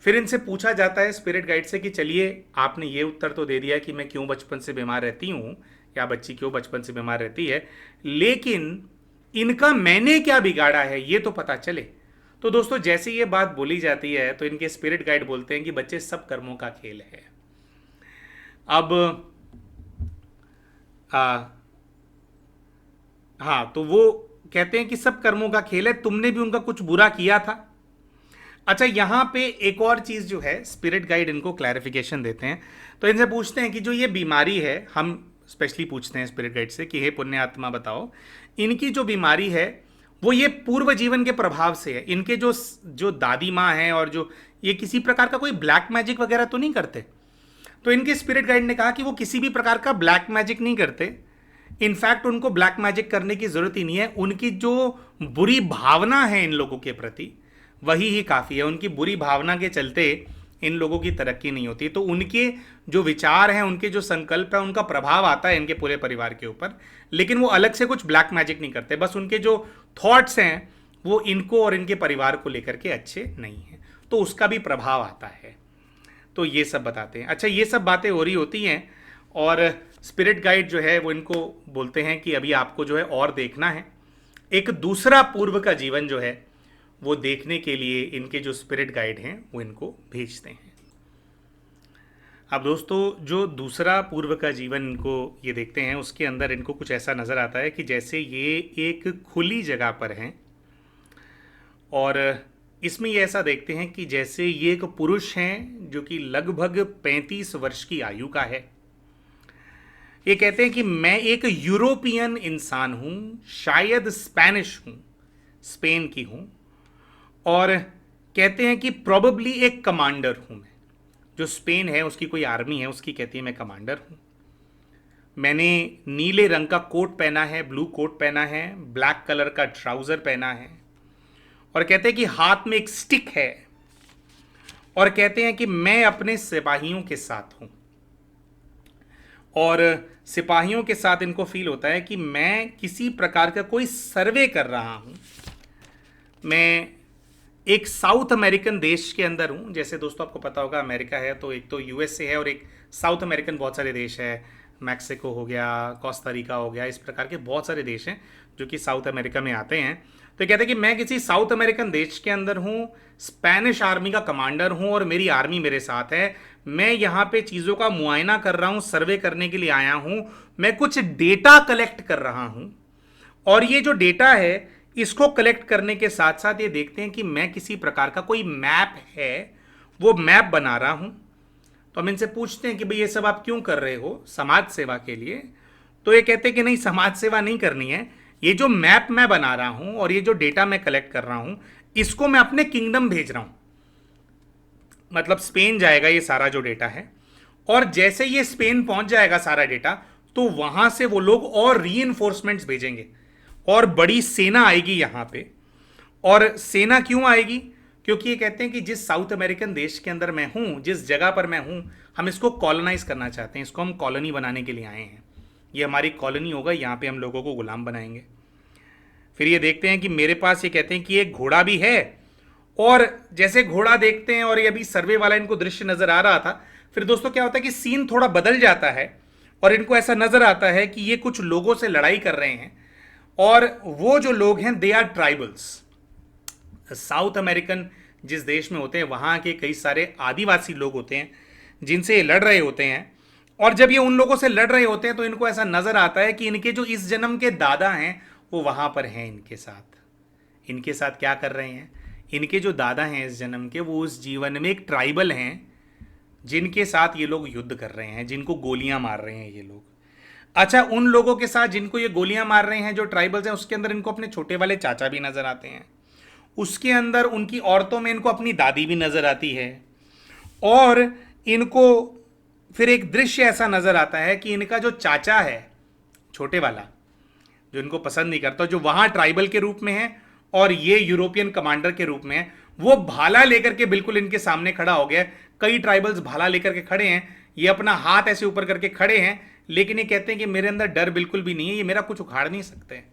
फिर इनसे पूछा जाता है स्पिरिट गाइड से कि चलिए आपने ये उत्तर तो दे दिया कि मैं क्यों बचपन से बीमार रहती हूँ या बच्ची क्यों बचपन से बीमार रहती है, लेकिन इनका मैंने क्या बिगाड़ा है ये तो पता चले। तो दोस्तों जैसे ये बात बोली जाती है तो इनके स्पिरिट गाइड बोलते हैं कि बच्चे सब कर्मों का खेल है। अब हाँ, तो वो कहते हैं कि सब कर्मों का खेल है, तुमने भी उनका कुछ बुरा किया था। अच्छा, यहां पे एक और चीज जो है स्पिरिट गाइड इनको क्लैरिफिकेशन देते हैं। तो इनसे पूछते हैं कि जो ये बीमारी है, हम स्पेशली पूछते हैं स्पिरिट गाइड से कि हे पुण्य आत्मा बताओ, इनकी जो बीमारी है वो ये पूर्व जीवन के प्रभाव से है। इनके जो दादी माँ हैं और जो ये किसी प्रकार का कोई ब्लैक मैजिक वगैरह तो नहीं करते। तो इनके स्पिरिट गाइड ने कहा कि वो किसी भी प्रकार का ब्लैक मैजिक नहीं करते, इनफैक्ट उनको ब्लैक मैजिक करने की जरूरत ही नहीं है। उनकी जो बुरी भावना है इन लोगों के प्रति वही ही काफ़ी है। उनकी बुरी भावना के चलते इन लोगों की तरक्की नहीं होती। तो उनके जो विचार हैं, उनके जो संकल्प है, उनका प्रभाव आता है इनके पूरे परिवार के ऊपर, लेकिन वो अलग से कुछ ब्लैक मैजिक नहीं करते। बस उनके जो थॉट्स हैं वो इनको और इनके परिवार को लेकर के अच्छे नहीं हैं, तो उसका भी प्रभाव आता है। तो ये सब बताते हैं। अच्छा, ये सब बातें हो रही होती हैं और स्पिरिट गाइड जो है वो इनको बोलते हैं कि अभी आपको जो है और देखना है, एक दूसरा पूर्व का जीवन जो है वो देखने के लिए इनके जो स्पिरिट गाइड हैं वो इनको भेजते हैं। अब दोस्तों जो दूसरा पूर्व का जीवन इनको ये देखते हैं, उसके अंदर इनको कुछ ऐसा नज़र आता है कि जैसे ये एक खुली जगह पर हैं और इसमें ये ऐसा देखते हैं कि जैसे ये एक पुरुष हैं जो कि लगभग 35 वर्ष की आयु का है। ये कहते हैं कि मैं एक यूरोपियन इंसान हूँ, शायद स्पेनिश हूँ, स्पेन की हूँ, और कहते हैं कि प्रोबेबली एक कमांडर हूँ मैं। जो स्पेन है उसकी कोई आर्मी है, उसकी कहती है मैं कमांडर हूँ। मैंने नीले रंग का कोट पहना है, ब्लू कोट पहना है, ब्लैक कलर का ट्राउज़र पहना है, और कहते हैं कि हाथ में एक स्टिक है, और कहते हैं कि मैं अपने सिपाहियों के साथ हूँ। और सिपाहियों के साथ इनको फील होता है कि मैं किसी प्रकार का कोई सर्वे कर रहा हूँ। मैं एक साउथ अमेरिकन देश के अंदर हूँ। जैसे दोस्तों आपको पता होगा अमेरिका है तो एक तो यूएसए है और एक साउथ अमेरिकन बहुत सारे देश है, मैक्सिको हो गया, कोस्टा रिका हो गया, इस प्रकार के बहुत सारे देश हैं जो कि साउथ अमेरिका में आते हैं। तो कहते हैं कि मैं किसी साउथ अमेरिकन देश के अंदर हूँ, स्पेनिश आर्मी का कमांडर हूँ और मेरी आर्मी मेरे साथ है। मैं यहाँ पे चीज़ों का मुआयना कर रहा हूँ, सर्वे करने के लिए आया हूँ, मैं कुछ डेटा कलेक्ट कर रहा हूँ। और ये जो डेटा है इसको कलेक्ट करने के साथ साथ ये देखते हैं कि मैं किसी प्रकार का कोई मैप है वो मैप बना रहा हूँ। तो हम इनसे पूछते हैं कि भाई ये सब आप क्यों कर रहे हो, समाज सेवा के लिए? तो ये कहते हैं कि नहीं, समाज सेवा नहीं करनी है, ये जो मैप मैं बना रहा हूँ और ये जो डेटा मैं कलेक्ट कर रहा हूँ इसको मैं अपने किंगडम भेज रहा हूँ, मतलब स्पेन जाएगा ये सारा जो डेटा है। और जैसे ये स्पेन पहुंच जाएगा सारा डेटा, तो वहां से वो लोग और रीइंफोर्समेंट्स भेजेंगे और बड़ी सेना आएगी यहां पे। और सेना क्यों आएगी? क्योंकि ये कहते हैं कि जिस साउथ अमेरिकन देश के अंदर मैं हूं, जिस जगह पर मैं हूं, हम इसको कॉलोनाइज करना चाहते हैं, इसको हम कॉलोनी बनाने के लिए आए हैं। ये हमारी कॉलोनी होगा, यहाँ पे हम लोगों को गुलाम बनाएंगे। फिर ये देखते हैं कि मेरे पास, ये कहते हैं कि एक घोड़ा भी है। और जैसे घोड़ा देखते हैं और ये अभी सर्वे वाला इनको दृश्य नजर आ रहा था, फिर दोस्तों क्या होता है कि सीन थोड़ा बदल जाता है और इनको ऐसा नजर आता है कि ये कुछ लोगों से लड़ाई कर रहे हैं। और वो जो लोग हैं they are tribals. South American जिस देश में होते हैं वहां के कई सारे आदिवासी लोग होते हैं जिनसे ये लड़ रहे होते हैं। और जब ये उन लोगों से लड़ रहे होते हैं तो इनको ऐसा नजर आता है कि इनके जो इस जन्म के दादा हैं वो वहां पर हैं इनके साथ। इनके साथ क्या कर रहे हैं? इनके जो दादा हैं इस जन्म के, वो उस जीवन में एक ट्राइबल हैं जिनके साथ ये लोग युद्ध कर रहे हैं, जिनको गोलियां मार रहे हैं ये लोग। अच्छा, उन लोगों के साथ जिनको ये गोलियां मार रहे हैं, जो ट्राइबल्स हैं, उसके अंदर इनको अपने छोटे वाले चाचा भी नजर आते हैं। उसके अंदर उनकी औरतों में इनको अपनी दादी भी नजर आती है। और इनको फिर एक दृश्य ऐसा नजर आता है कि इनका जो चाचा है छोटे वाला, जो इनको पसंद नहीं करता, जो वहां ट्राइबल के रूप में है और ये यूरोपियन कमांडर के रूप में है, वो भाला लेकर के बिल्कुल इनके सामने खड़ा हो गया। कई ट्राइबल्स भाला लेकर के खड़े हैं, ये अपना हाथ ऐसे ऊपर करके खड़े हैं, लेकिन ये कहते हैं कि मेरे अंदर डर बिल्कुल भी नहीं है, ये मेरा कुछ उखाड़ नहीं सकते,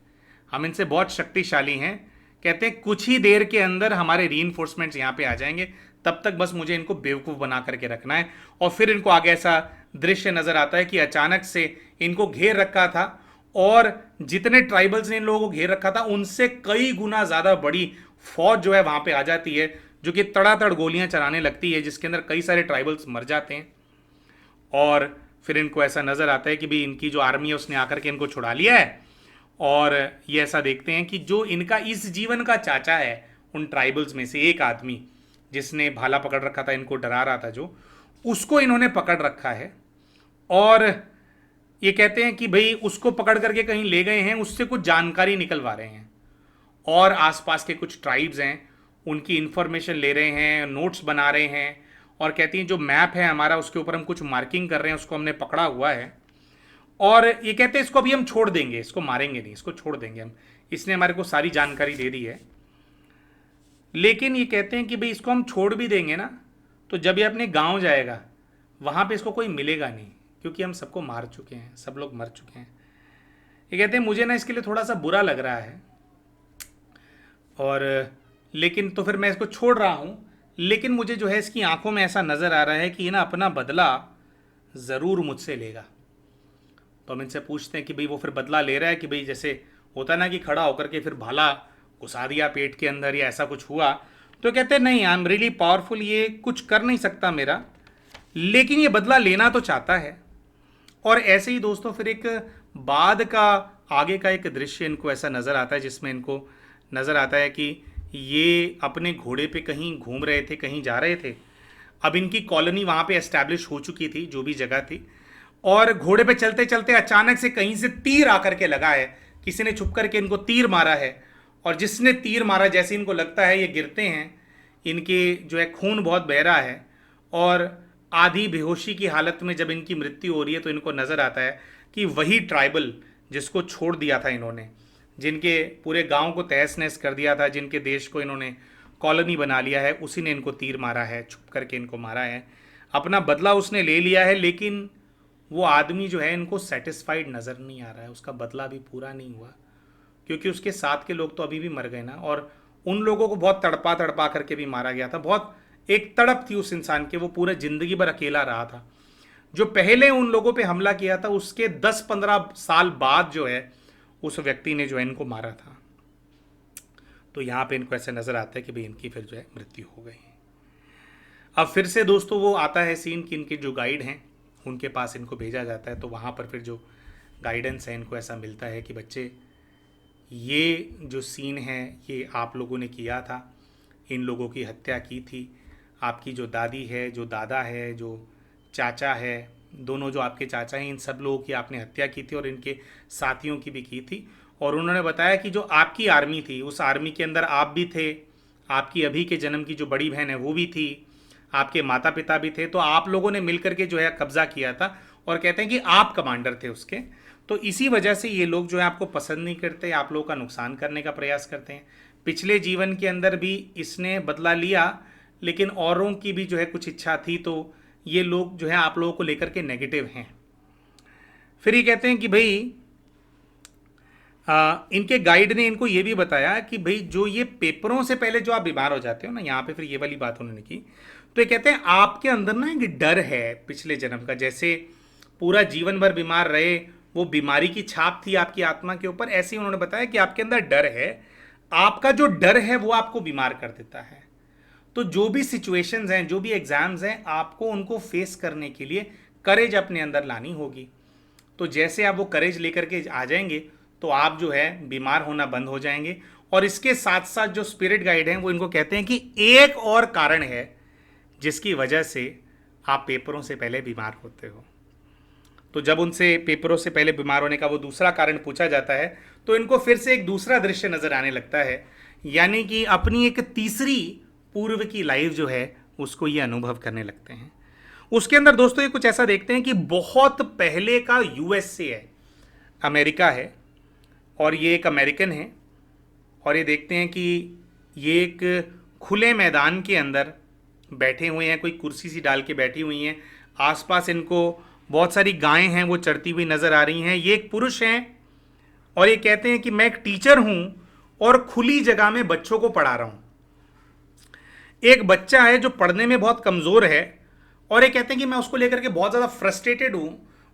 हम इनसे बहुत शक्तिशाली हैं। कहते हैं कुछ ही देर के अंदर हमारे रीइंफोर्समेंट्स यहाँ पे आ जाएंगे, तब तक बस मुझे इनको बेवकूफ़ बना करके रखना है। और फिर इनको आगे ऐसा दृश्य नजर आता है कि अचानक से इनको घेर रखा था और जितने ट्राइबल्स ने इन लोगों को घेर रखा था उनसे कई गुना ज़्यादा बड़ी फौज जो है वहाँ पे आ जाती है, जो कि तड़ातड़ गोलियां चलाने लगती है, जिसके अंदर कई सारे ट्राइबल्स मर जाते हैं। और फिर इनको ऐसा नज़र आता है कि भाई इनकी जो आर्मी है उसने आकर के इनको छुड़ा लिया है। और ये ऐसा देखते हैं कि जो इनका इस जीवन का चाचा है, उन ट्राइबल्स में से एक आदमी जिसने भाला पकड़ रखा था, इनको डरा रहा था, जो उसको इन्होंने पकड़ रखा है। और ये कहते हैं कि भाई उसको पकड़ करके कहीं ले गए हैं, उससे कुछ जानकारी निकलवा रहे हैं और आसपास के कुछ ट्राइब्स हैं उनकी इंफॉर्मेशन ले रहे हैं, नोट्स बना रहे हैं। और कहती हैं जो मैप है हमारा उसके ऊपर हम कुछ मार्किंग कर रहे हैं, उसको हमने पकड़ा हुआ है। और ये कहते हैं इसको अभी हम छोड़ देंगे, इसको मारेंगे नहीं, इसको छोड़ देंगे हम, इसने हमारे को सारी जानकारी दे दी है। लेकिन ये कहते हैं कि भाई इसको हम छोड़ भी देंगे ना, तो जब ये अपने गांव जाएगा वहाँ पे इसको कोई मिलेगा नहीं, क्योंकि हम सबको मार चुके हैं, सब लोग मर चुके हैं। ये कहते हैं मुझे ना इसके लिए थोड़ा सा बुरा लग रहा है, और लेकिन तो फिर मैं इसको छोड़ रहा हूँ। लेकिन मुझे जो है इसकी आंखों में ऐसा नज़र आ रहा है कि ये ना अपना बदला ज़रूर मुझसे लेगा। तो हम इनसे पूछते हैं कि भाई वो फिर बदला ले रहा है कि भाई जैसे होता ना कि खड़ा होकर के फिर भाला घुसा दिया पेट के अंदर या ऐसा कुछ हुआ। तो कहते हैं नहीं, आई एम रियली पावरफुल, ये कुछ कर नहीं सकता मेरा, लेकिन ये बदला लेना तो चाहता है। और ऐसे ही दोस्तों फिर एक बाद का आगे का एक दृश्य इनको ऐसा नज़र आता है जिसमें इनको नज़र आता है कि ये अपने घोड़े पे कहीं घूम रहे थे, कहीं जा रहे थे। अब इनकी कॉलोनी वहाँ पे एस्टैब्लिश हो चुकी थी, जो भी जगह थी। और घोड़े पे चलते चलते अचानक से कहीं से तीर आकर के लगा है, किसी ने छुप करके इनको तीर मारा है। और जिसने तीर मारा, जैसे इनको लगता है ये गिरते हैं, इनके जो है खून बहुत बह रहा है और आधी बेहोशी की हालत में जब इनकी मृत्यु हो रही है तो इनको नज़र आता है कि वही ट्राइबल जिसको छोड़ दिया था इन्होंने, जिनके पूरे गांव को तहस नहस कर दिया था, जिनके देश को इन्होंने कॉलोनी बना लिया है, उसी ने इनको तीर मारा है, छुप करके इनको मारा है। अपना बदला उसने ले लिया है, लेकिन वो आदमी जो है इनको सेटिस्फाइड नज़र नहीं आ रहा है, उसका बदला भी पूरा नहीं हुआ, क्योंकि उसके साथ के लोग तो अभी भी मर गए ना। और उन लोगों को बहुत तड़पा तड़पा करके भी मारा गया था। बहुत एक तड़प थी उस इंसान के, वो पूरे ज़िंदगी भर अकेला रहा था। जो पहले उन लोगों पे हमला किया था उसके 10-15 साल बाद जो है उस व्यक्ति ने जो है इनको मारा था। तो यहाँ पे इनको ऐसे नज़र आता है कि भाई इनकी फिर जो है मृत्यु हो गई। अब फिर से दोस्तों वो आता है सीन कि इनके जो गाइड हैं उनके पास इनको भेजा जाता है। तो वहाँ पर फिर जो गाइडेंस है इनको ऐसा मिलता है कि बच्चे ये जो सीन है ये आप लोगों ने किया था, इन लोगों की हत्या की थी। आपकी जो दादी है, जो दादा है, जो चाचा है, दोनों जो आपके चाचा हैं, इन सब लोगों की आपने हत्या की थी और इनके साथियों की भी की थी। और उन्होंने बताया कि जो आपकी आर्मी थी उस आर्मी के अंदर आप भी थे, आपकी अभी के जन्म की जो बड़ी बहन है वो भी थी, आपके माता पिता भी थे। तो आप लोगों ने मिलकर के जो है कब्जा किया था और कहते हैं कि आप कमांडर थे उसके। तो इसी वजह से ये लोग जो है आपको पसंद नहीं करते, आप लोगों का नुकसान करने का प्रयास करते हैं। पिछले जीवन के अंदर भी इसने बदला लिया, लेकिन औरों की भी जो है कुछ इच्छा थी, तो ये लोग जो है आप लोगों को लेकर के नेगेटिव हैं। फिर ये कहते हैं कि भाई इनके गाइड ने इनको ये भी बताया कि भाई जो ये पेपरों से पहले जो आप बीमार हो जाते हो ना, यहाँ पे फिर ये वाली बात उन्होंने की। तो ये कहते हैं आपके अंदर ना एक डर है पिछले जन्म का, जैसे पूरा जीवन भर बीमार रहे, वो बीमारी की छाप थी आपकी आत्मा के ऊपर, ऐसे ही उन्होंने बताया कि आपके अंदर डर है। आपका जो डर है वो आपको बीमार कर देता है। तो जो भी सिचुएशंस हैं, जो भी एग्जाम्स हैं, आपको उनको फेस करने के लिए करेज अपने अंदर लानी होगी। तो जैसे आप वो करेज लेकर के आ जाएंगे तो आप जो है बीमार होना बंद हो जाएंगे। और इसके साथ साथ जो स्पिरिट गाइड हैं वो इनको कहते हैं कि एक और कारण है जिसकी वजह से आप पेपरों से पहले बीमार होते हो। तो जब उनसे पेपरों से पहले बीमार होने का वो दूसरा कारण पूछा जाता है तो इनको फिर से एक दूसरा दृश्य नजर आने लगता है, यानी कि अपनी एक तीसरी पूर्व की लाइफ जो है उसको ये अनुभव करने लगते हैं। उसके अंदर दोस्तों ये कुछ ऐसा देखते हैं कि बहुत पहले का यूएसए है, अमेरिका है, और ये एक अमेरिकन है। और ये देखते हैं कि ये एक खुले मैदान के अंदर बैठे हुए हैं, कोई कुर्सी सी डाल के बैठी हुई हैं। आसपास इनको बहुत सारी गायें हैं वो चरती हुई नज़र आ रही हैं। ये एक पुरुष हैं और ये कहते हैं कि मैं एक टीचर हूं और खुली जगह में बच्चों को पढ़ा रहा हूं। एक बच्चा है जो पढ़ने में बहुत कमज़ोर है और ये कहते हैं कि मैं उसको लेकर के बहुत ज़्यादा फ्रस्ट्रेटेड हूं।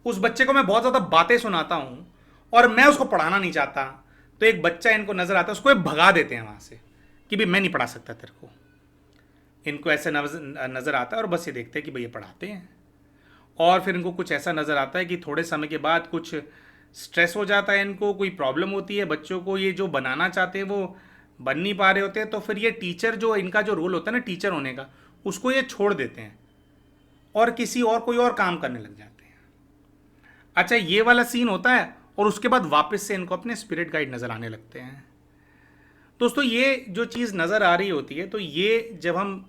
उस बच्चे को मैं बहुत ज़्यादा बातें सुनाता हूं और मैं उसको पढ़ाना नहीं चाहता। तो एक बच्चा इनको नज़र आता है, उसको भगा देते हैं वहाँ से कि भाई मैं नहीं पढ़ा सकता तेरे को। इनको ऐसे नज़र आता है और बस ये देखते हैं कि भाई ये पढ़ाते हैं। और फिर इनको कुछ ऐसा नज़र आता है कि थोड़े समय के बाद कुछ स्ट्रेस हो जाता है, इनको कोई प्रॉब्लम होती है, बच्चों को ये जो बनाना चाहते हैं वो बन नहीं पा रहे होते हैं। तो फिर ये टीचर जो इनका जो रोल होता है ना टीचर होने का, उसको ये छोड़ देते हैं और किसी और कोई और काम करने लग जाते हैं। अच्छा, ये वाला सीन होता है और उसके बाद वापस से इनको अपने स्पिरिट गाइड नज़र आने लगते हैं। दोस्तों ये जो चीज़ नज़र आ रही होती है, तो ये जब हम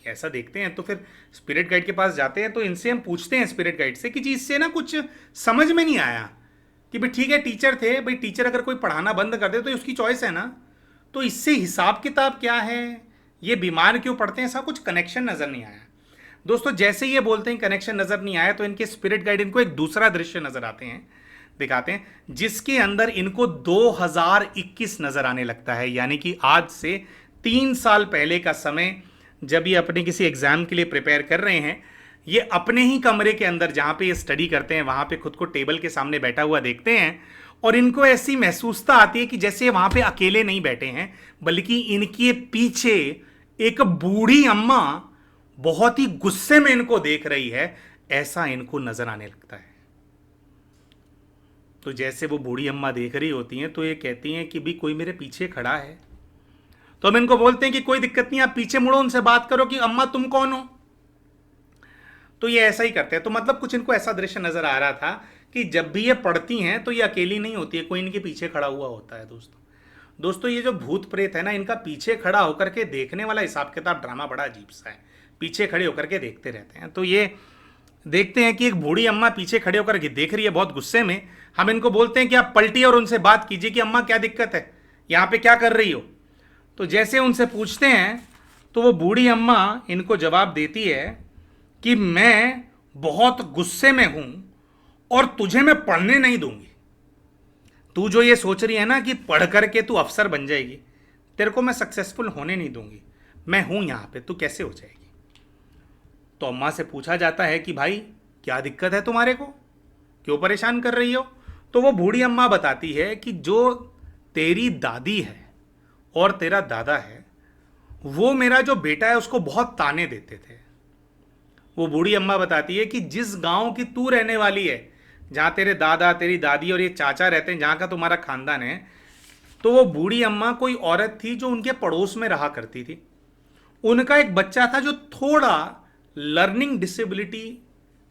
ऐसा देखते हैं तो फिर स्पिरिट गाइड के पास जाते हैं, तो इनसे हम पूछते हैं स्पिरिट गाइड से कि जी इससे ना कुछ समझ में नहीं आया कि भाई ठीक है टीचर थे, भाई टीचर अगर कोई पढ़ाना बंद कर दे तो उसकी चॉइस है ना, तो इससे हिसाब किताब क्या है, ये बीमार क्यों पड़ते हैं, ऐसा कुछ कनेक्शन नज़र नहीं आया। दोस्तों जैसे ये बोलते हैं कनेक्शन नज़र नहीं आया, तो इनके स्पिरिट गाइड इनको एक दूसरा दृश्य नज़र आते हैं, दिखाते हैं, जिसके अंदर इनको 2021 नज़र आने लगता है। यानी कि आज से 3 साल पहले का समय, जब ये अपने किसी एग्ज़ाम के लिए प्रिपेयर कर रहे हैं, ये अपने ही कमरे के अंदर जहाँ पे ये स्टडी करते हैं वहाँ पे खुद को टेबल के सामने बैठा हुआ देखते हैं और इनको ऐसी महसूसता आती है कि जैसे वहाँ पे अकेले नहीं बैठे हैं, बल्कि इनके पीछे एक बूढ़ी अम्मा बहुत ही गुस्से में इनको देख रही है, ऐसा इनको नज़र आने लगता है। तो जैसे वो बूढ़ी अम्मा देख रही होती हैं तो ये कहती हैं कि भी कोई मेरे पीछे खड़ा है। तो हम इनको बोलते हैं कि कोई दिक्कत नहीं, आप पीछे मुड़ो, उनसे बात करो कि अम्मा तुम कौन हो। तो ये ऐसा ही करते हैं। तो मतलब कुछ इनको ऐसा दृश्य नजर आ रहा था कि जब भी ये पढ़ती हैं तो ये अकेली नहीं होती है, कोई इनके पीछे खड़ा हुआ होता है। दोस्तों ये जो भूत प्रेत है ना, इनका पीछे खड़ा होकर के देखने वाला हिसाब किताब ड्रामा बड़ा अजीब सा है। पीछे खड़े होकर के देखते रहते हैं। तो ये देखते हैं कि एक बूढ़ी अम्मा पीछे खड़े होकर के देख रही है बहुत गुस्से में। हम इनको बोलते हैं कि आप पलटिए और उनसे बात कीजिए कि अम्मा क्या दिक्कत है, यहाँ पे क्या कर रही हो। तो जैसे उनसे पूछते हैं तो वो बूढ़ी अम्मा इनको जवाब देती है कि मैं बहुत गुस्से में हूं और तुझे मैं पढ़ने नहीं दूंगी। तू जो ये सोच रही है ना कि पढ़ करके तू अफसर बन जाएगी, तेरे को मैं सक्सेसफुल होने नहीं दूंगी। मैं हूं यहां पे, तू कैसे हो जाएगी। तो अम्मा से पूछा जाता है कि भाई क्या दिक्कत है तुम्हारे को, क्यों परेशान कर रही हो। तो वो बूढ़ी अम्मा बताती है कि जो तेरी दादी है और तेरा दादा है, वो मेरा जो बेटा है उसको बहुत ताने देते थे। वो बूढ़ी अम्मा बताती है कि जिस गांव की तू रहने वाली है, जहाँ तेरे दादा तेरी दादी और ये चाचा रहते हैं, जहाँ का तुम्हारा खानदान है, तो वो बूढ़ी अम्मा कोई औरत थी जो उनके पड़ोस में रहा करती थी। उनका एक बच्चा था जो थोड़ा लर्निंग डिसेबिलिटी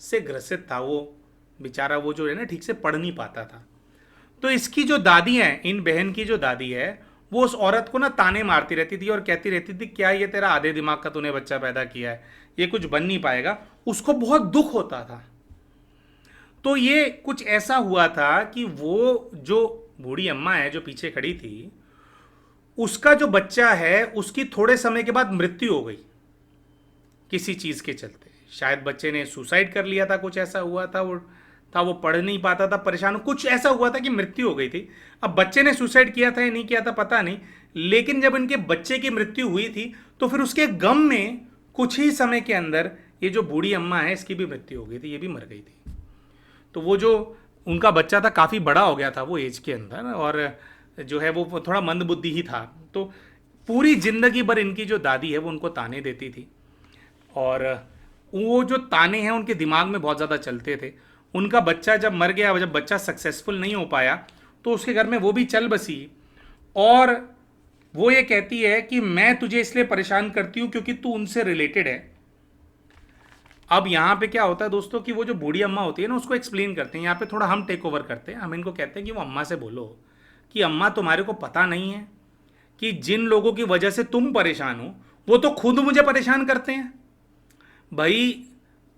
से ग्रसित था। वो बेचारा वो जो है ना ठीक से पढ़ नहीं पाता था। तो इसकी जो दादी है, इन बहन की जो दादी है, वो उस औरत को ना ताने मारती रहती थी और कहती रहती थी क्या ये तेरा आधे दिमाग का तूने बच्चा पैदा किया है, ये कुछ बन नहीं पाएगा। उसको बहुत दुख होता था। तो ये कुछ ऐसा हुआ था कि वो जो बूढ़ी अम्मा है जो पीछे खड़ी थी, उसका जो बच्चा है उसकी थोड़े समय के बाद मृत्यु हो गई किसी चीज के चलते। शायद बच्चे ने सुसाइड कर लिया था, कुछ ऐसा हुआ था। वो पढ़ नहीं पाता था, परेशान, कुछ ऐसा हुआ था कि मृत्यु हो गई थी। अब बच्चे ने सुसाइड किया था या नहीं किया था पता नहीं, लेकिन जब इनके बच्चे की मृत्यु हुई थी तो फिर उसके गम में कुछ ही समय के अंदर ये जो बूढ़ी अम्मा है इसकी भी मृत्यु हो गई थी, ये भी मर गई थी। तो वो जो उनका बच्चा था काफ़ी बड़ा हो गया था वो एज के अंदर, और जो है वो थोड़ा मंदबुद्धि ही था। तो पूरी जिंदगी भर इनकी जो दादी है वो उनको ताने देती थी, और वो जो ताने हैं उनके दिमाग में बहुत ज़्यादा चलते थे। उनका बच्चा जब मर गया, जब बच्चा सक्सेसफुल नहीं हो पाया, तो उसके घर में वो भी चल बसी, और वो ये कहती है कि मैं तुझे इसलिए परेशान करती हूँ क्योंकि तू उनसे रिलेटेड है। अब यहाँ पे क्या होता है दोस्तों कि वो जो बूढ़ी अम्मा होती है ना उसको एक्सप्लेन करते हैं। यहाँ पे थोड़ा हम टेक ओवर करते हैं। हम इनको कहते हैं कि वो अम्मा से बोलो कि अम्मा तुम्हारे को पता नहीं है कि जिन लोगों की वजह से तुम परेशान हो वो तो खुद मुझे परेशान करते हैं। भाई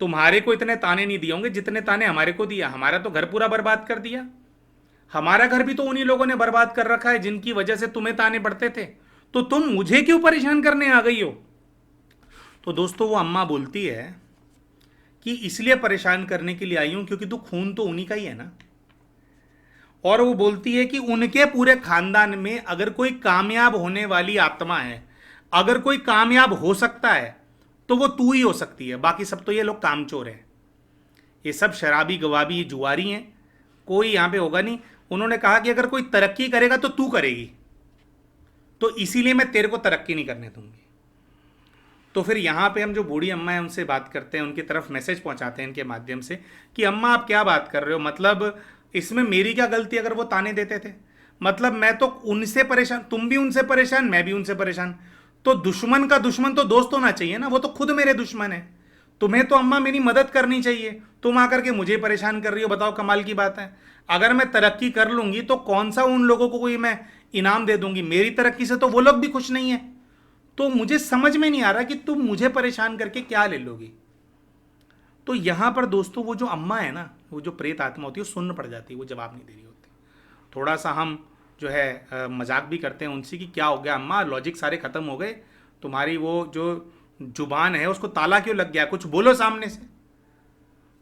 तुम्हारे को इतने ताने नहीं दिए होंगे जितने ताने हमारे को दिया। हमारा तो घर पूरा बर्बाद कर दिया। हमारा घर भी तो उन्हीं लोगों ने बर्बाद कर रखा है जिनकी वजह से तुम्हें ताने पड़ते थे। तो तुम मुझे क्यों परेशान करने आ गई हो? तो दोस्तों वो अम्मा बोलती है कि इसलिए परेशान करने के लिए आई हूं क्योंकि तू खून तो उन्हीं का ही है ना। और वो बोलती है कि उनके पूरे खानदान में अगर कोई कामयाब होने वाली आत्मा है, अगर कोई कामयाब हो सकता है तो वो तू ही हो सकती है। बाकी सब तो ये लोग कामचोर हैं, ये सब शराबी गवाबी जुआरी हैं, कोई यहां पे होगा नहीं। उन्होंने कहा कि अगर कोई तरक्की करेगा तो तू करेगी, तो इसीलिए मैं तेरे को तरक्की नहीं करने दूंगी। तो फिर यहाँ पे हम जो बूढ़ी अम्मा है उनसे बात करते हैं, उनकी तरफ मैसेज पहुंचाते हैं इनके माध्यम से कि अम्मा आप क्या बात कर रहे हो, मतलब इसमें मेरी क्या गलती अगर वो ताने देते थे? मतलब मैं तो उनसे परेशान, तुम भी उनसे परेशान, मैं भी उनसे परेशान, तो दुश्मन का दुश्मन तो दोस्त होना चाहिए ना। वो तो खुद मेरे दुश्मन है। तुम्हें तो अम्मा मेरी मदद करनी चाहिए, तुम आकर के मुझे परेशान कर रही हो। बताओ कमाल की बात है। अगर मैं तरक्की कर लूंगी तो कौन सा उन लोगों को कोई मैं इनाम दे दूंगी? मेरी तरक्की से तो वो लोग भी खुश नहीं है। तो मुझे समझ में नहीं आ रहा कि तुम मुझे परेशान करके क्या ले लोगी। तो यहां पर दोस्तों वो जो अम्मा है ना, वो जो प्रेत आत्मा होती है, वो सुन्न पड़ जाती है, वो जवाब नहीं दे रही होती। थोड़ा सा हम जो है मजाक भी करते हैं उनसे कि क्या हो गया अम्मा, लॉजिक सारे खत्म हो गए, तुम्हारी वो जो जुबान है उसको ताला क्यों लग गया, कुछ बोलो सामने से।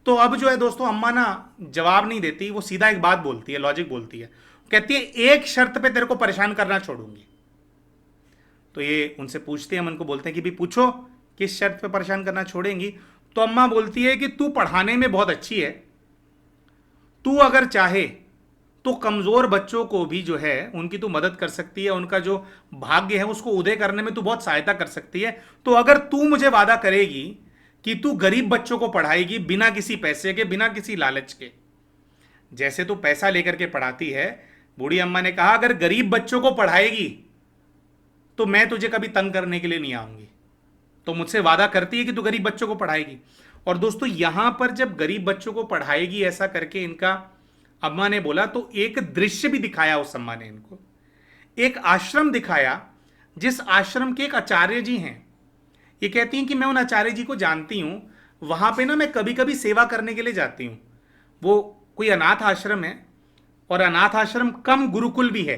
तो अब जो है दोस्तों अम्मा ना जवाब नहीं देती, वो सीधा एक बात बोलती है, लॉजिक बोलती है। कहती है एक शर्त पे तेरे को परेशान करना छोड़ूंगी। तो ये उनसे पूछते हैं, हम उनको बोलते हैं कि भी पूछो किस शर्त पे परेशान करना छोड़ेंगी। तो अम्मा बोलती है कि तू पढ़ाने में बहुत अच्छी है, तू अगर चाहे तो कमजोर बच्चों को भी जो है उनकी तू मदद कर सकती है, उनका जो भाग्य है उसको उदय करने में तू बहुत सहायता कर सकती है। तो अगर तू मुझे वादा करेगी कि तू गरीब बच्चों को पढ़ाएगी बिना किसी पैसे के, बिना किसी लालच के, जैसे तू पैसा लेकर के पढ़ाती है। बूढ़ी अम्मा ने कहा अगर गरीब बच्चों को पढ़ाएगी तो मैं तुझे कभी तंग करने के लिए नहीं आऊंगी। तो मुझसे वादा करती है कि तू गरीब बच्चों को पढ़ाएगी। और दोस्तों यहां पर जब गरीब बच्चों को पढ़ाएगी ऐसा करके इनका अम्मा ने बोला, तो एक दृश्य भी दिखाया उस अम्मा ने इनको, एक आश्रम दिखाया जिस आश्रम के एक आचार्य जी हैं। ये कहती हैं कि मैं उन आचार्य जी को जानती हूं, वहां पे ना मैं कभी कभी सेवा करने के लिए जाती हूं। वो कोई अनाथ आश्रम है, और अनाथ आश्रम कम गुरुकुल भी है,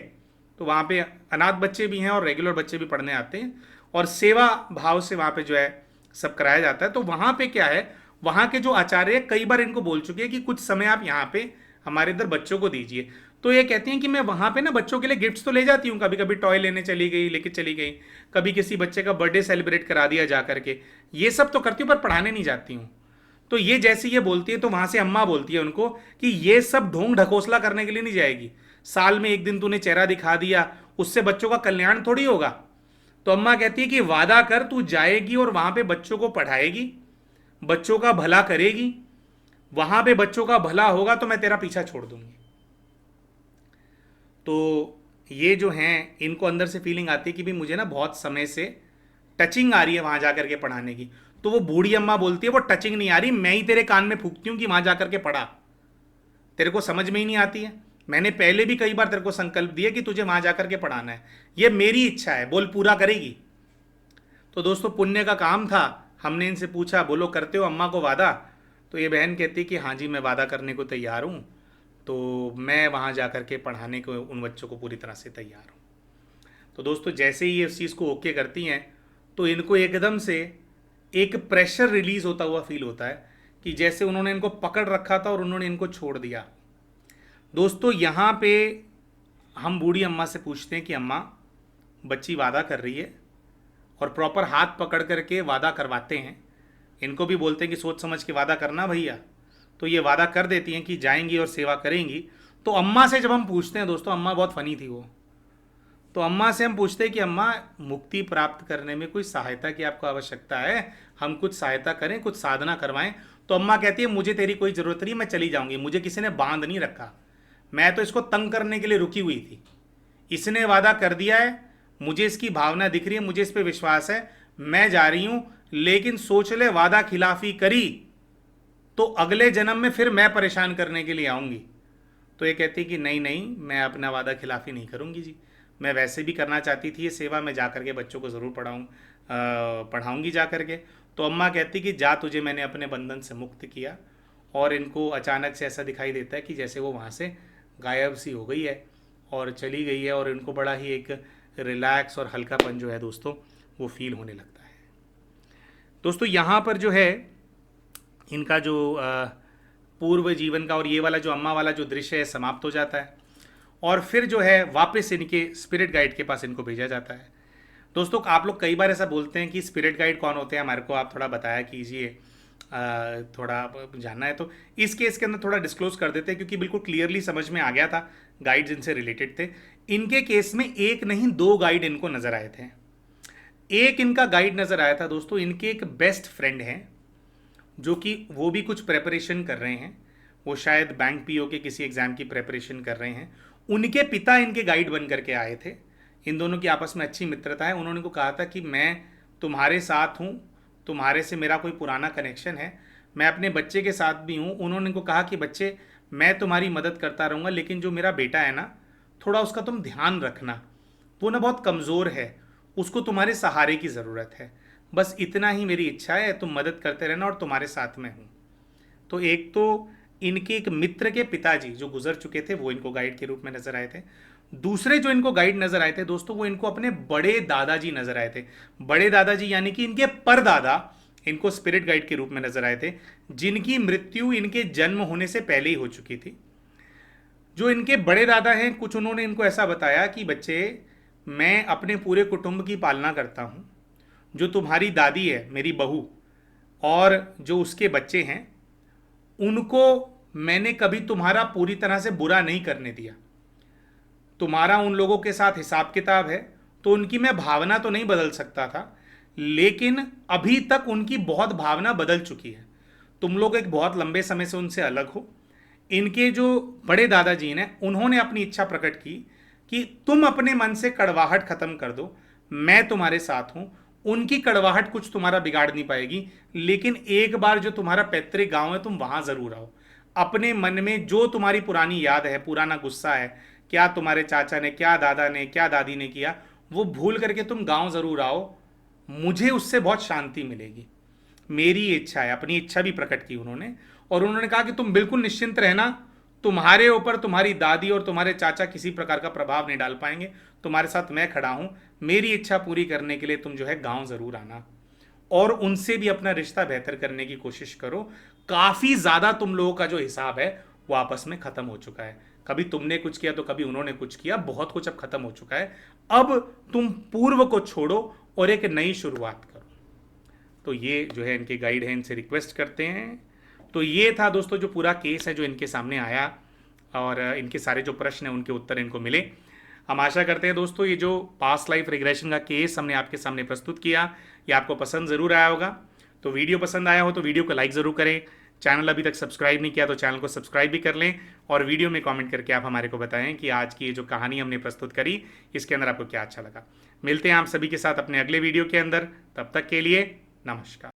तो वहां पे अनाथ बच्चे भी हैं और रेगुलर बच्चे भी पढ़ने आते हैं, और सेवा भाव से वहां पे जो है सब कराया जाता है। तो वहां पे क्या है, वहां के जो आचार्य कई बार इनको बोल चुके हैं कि कुछ समय आप यहाँ पे हमारे इधर बच्चों को दीजिए। तो ये कहती हैं कि मैं वहां पे ना बच्चों के लिए गिफ्ट्स तो ले जाती हूँ, कभी कभी टॉय लेने चली गई, लेके चली गई, कभी किसी बच्चे का बर्थडे सेलिब्रेट करा दिया जा करके, ये सब तो करती हूँ, पर पढ़ाने नहीं जाती हूँ। तो ये जैसे ये बोलती है तो वहां से अम्मा बोलती है उनको कि ये सब ढोंग ढकोसला करने के लिए नहीं जाएगी। साल में एक दिन तूने चेहरा दिखा दिया, उससे बच्चों का कल्याण थोड़ी होगा। तो अम्मा कहती है कि वादा कर तू जाएगी और वहां पे बच्चों को पढ़ाएगी, बच्चों का भला करेगी, वहां पे बच्चों का भला होगा तो मैं तेरा पीछा छोड़ दूंगी। तो ये जो हैं, इनको अंदर से फीलिंग आती है कि भाई मुझे ना बहुत समय से टचिंग आ रही है वहां जाकर के पढ़ाने की। तो वो बूढ़ी अम्मा बोलती है वो टचिंग नहीं आ रही, मैं ही तेरे कान में फूकती हूँ कि वहां जाकर के पढ़ा, तेरे को समझ में ही नहीं आती है। मैंने पहले भी कई बार तेरे को संकल्प दिया कि तुझे वहां जाकर के पढ़ाना है, ये मेरी इच्छा है, बोल पूरा करेगी। तो दोस्तों पुण्य का काम था। हमने इनसे पूछा, बोलो करते हो अम्मा को वादा? तो ये बहन कहती कि हाँ जी मैं वादा करने को तैयार हूँ, तो मैं वहाँ जा कर के पढ़ाने को उन बच्चों को पूरी तरह से तैयार हूँ। तो दोस्तों जैसे ही ये उस चीज़ को ओके करती हैं तो इनको एकदम से एक प्रेशर रिलीज होता हुआ फील होता है कि जैसे उन्होंने इनको पकड़ रखा था और उन्होंने इनको छोड़ दिया। दोस्तों यहाँ पे हम बूढ़ी अम्मा से पूछते हैं कि अम्मा बच्ची वादा कर रही है, और प्रॉपर हाथ पकड़ करके वादा करवाते हैं। इनको भी बोलते हैं कि सोच समझ के वादा करना भैया। तो ये वादा कर देती हैं कि जाएंगी और सेवा करेंगी। तो अम्मा से जब हम पूछते हैं दोस्तों, अम्मा बहुत फनी थी वो, तो अम्मा से हम पूछते हैं कि अम्मा मुक्ति प्राप्त करने में कोई सहायता की आपको आवश्यकता है, हम कुछ सहायता करें, कुछ साधना करवाएं? तो अम्मा कहती है मुझे तेरी कोई ज़रूरत नहीं, मैं चली जाऊंगी, मुझे किसी ने बांध नहीं रखा, मैं तो इसको तंग करने के लिए रुकी हुई थी। इसने वादा कर दिया है, मुझे इसकी भावना दिख रही है, मुझे इस पर विश्वास है, मैं जा रही हूं। लेकिन सोच ले वादा खिलाफी करी तो अगले जन्म में फिर मैं परेशान करने के लिए आऊंगी। तो ये कहती कि नहीं नहीं, मैं अपना वादा खिलाफी नहीं करूंगी जी, मैं वैसे भी करना चाहती थी ये सेवा, मैं जा करके बच्चों को ज़रूर पढ़ाऊंगी जा करके। तो अम्मा कहती कि जा, तुझे मैंने अपने बंधन से मुक्त किया। और इनको अचानक से ऐसा दिखाई देता है कि जैसे वो वहाँ से गायब सी हो गई है और चली गई है, और इनको बड़ा ही एक रिलैक्स और हल्कापन जो है दोस्तों वो फील होने लगता है। दोस्तों यहाँ पर जो है इनका जो पूर्व जीवन का और ये वाला जो अम्मा वाला जो दृश्य है समाप्त हो जाता है, और फिर जो है वापस इनके स्पिरिट गाइड के पास इनको भेजा जाता है। दोस्तों आप लोग कई बार ऐसा बोलते हैं कि स्पिरिट गाइड कौन होते हैं, हमारे को आप थोड़ा बताया कीजिए, थोड़ा जानना है। तो इस केस के अंदर थोड़ा डिस्क्लोज कर देते हैं क्योंकि बिल्कुल क्लियरली समझ में आ गया था, गाइड जिनसे रिलेटेड थे। इनके केस में एक नहीं दो गाइड इनको नजर आए थे। एक इनका गाइड नजर आया था दोस्तों, इनके एक बेस्ट फ्रेंड हैं जो कि वो भी कुछ प्रेपरेशन कर रहे हैं, वो शायद बैंक पीओ के किसी एग्जाम की प्रेपरेशन कर रहे हैं। उनके पिता इनके गाइड बन करके आए थे। इन दोनों की आपस में अच्छी मित्रता है। उन्होंने को कहा था कि मैं तुम्हारे साथ हूँ, तुम्हारे से मेरा कोई पुराना कनेक्शन है, मैं अपने बच्चे के साथ भी हूँ। उन्होंने को कहा कि बच्चे मैं तुम्हारी मदद करता रहूँगा, लेकिन जो मेरा बेटा है ना, थोड़ा उसका तुम ध्यान रखना, वो ना बहुत कमज़ोर है, उसको तुम्हारे सहारे की ज़रूरत है। बस इतना ही मेरी इच्छा है, तुम मदद करते रहना और तुम्हारे साथ में हूँ। तो एक तो इनके एक मित्र के पिताजी जो गुजर चुके थे वो इनको गाइड के रूप में नजर आए थे। दूसरे जो इनको गाइड नजर आए थे दोस्तों, वो इनको अपने बड़े दादाजी नजर आए थे। बड़े दादाजी यानी कि इनके परदादा इनको स्पिरिट गाइड के रूप में नजर आए थे, जिनकी मृत्यु इनके जन्म होने से पहले ही हो चुकी थी। जो इनके बड़े दादा हैं, कुछ उन्होंने इनको ऐसा बताया कि बच्चे मैं अपने पूरे कुटुंब की पालना करता हूँ, जो तुम्हारी दादी है मेरी बहू और जो उसके बच्चे हैं, उनको मैंने कभी तुम्हारा पूरी तरह से बुरा नहीं करने दिया। तुम्हारा उन लोगों के साथ हिसाब किताब है तो उनकी मैं भावना तो नहीं बदल सकता था, लेकिन अभी तक उनकी बहुत भावना बदल चुकी है। तुम लोग एक बहुत लंबे समय से उनसे अलग हो। इनके जो बड़े दादाजी ने उन्होंने अपनी इच्छा प्रकट की कि तुम अपने मन से कड़वाहट खत्म कर दो, मैं तुम्हारे साथ हूं। उनकी कड़वाहट कुछ तुम्हारा बिगाड़ नहीं पाएगी, लेकिन एक बार जो तुम्हारा पैतृक गांव है तुम वहां जरूर आओ। अपने मन में जो तुम्हारी पुरानी याद है, पुराना गुस्सा है, क्या तुम्हारे चाचा ने, क्या दादा ने, क्या दादी ने किया, वो भूल करके तुम गांव जरूर आओ, मुझे उससे बहुत शांति मिलेगी। मेरी इच्छा है। अपनी इच्छा भी प्रकट की उन्होंने, और उन्होंने कहा कि तुम बिल्कुल निश्चिंत रहना, तुम्हारे ऊपर तुम्हारी दादी और तुम्हारे चाचा किसी प्रकार का प्रभाव नहीं डाल पाएंगे, तुम्हारे साथ मैं खड़ा हूं। मेरी इच्छा पूरी करने के लिए तुम जो है गांव जरूर आना और उनसे भी अपना रिश्ता बेहतर करने की कोशिश करो। काफी ज्यादा तुम लोगों का जो हिसाब है वो आपस में खत्म हो चुका है। कभी तुमने कुछ किया तो कभी उन्होंने कुछ किया, बहुत कुछ अब खत्म हो चुका है। अब तुम पूर्व को छोड़ो और एक नई शुरुआत करो। तो ये जो है इनके गाइड हैं, इनसे रिक्वेस्ट करते हैं। तो ये था दोस्तों जो पूरा केस है जो इनके सामने आया, और इनके सारे जो प्रश्न हैं उनके उत्तर इनको मिले। हम आशा करते हैं दोस्तों ये जो पास्ट लाइफ रिग्रेशन का केस हमने आपके सामने प्रस्तुत किया, ये आपको पसंद ज़रूर आया होगा। तो वीडियो पसंद आया हो तो वीडियो को लाइक ज़रूर करें, चैनल अभी तक सब्सक्राइब नहीं किया तो चैनल को सब्सक्राइब भी कर लें, और वीडियो में कमेंट करके आप हमारे को बताएं कि आज की ये जो कहानी हमने प्रस्तुत करी इसके अंदर आपको क्या अच्छा लगा। मिलते हैं आप सभी के साथ अपने अगले वीडियो के अंदर, तब तक के लिए नमस्कार।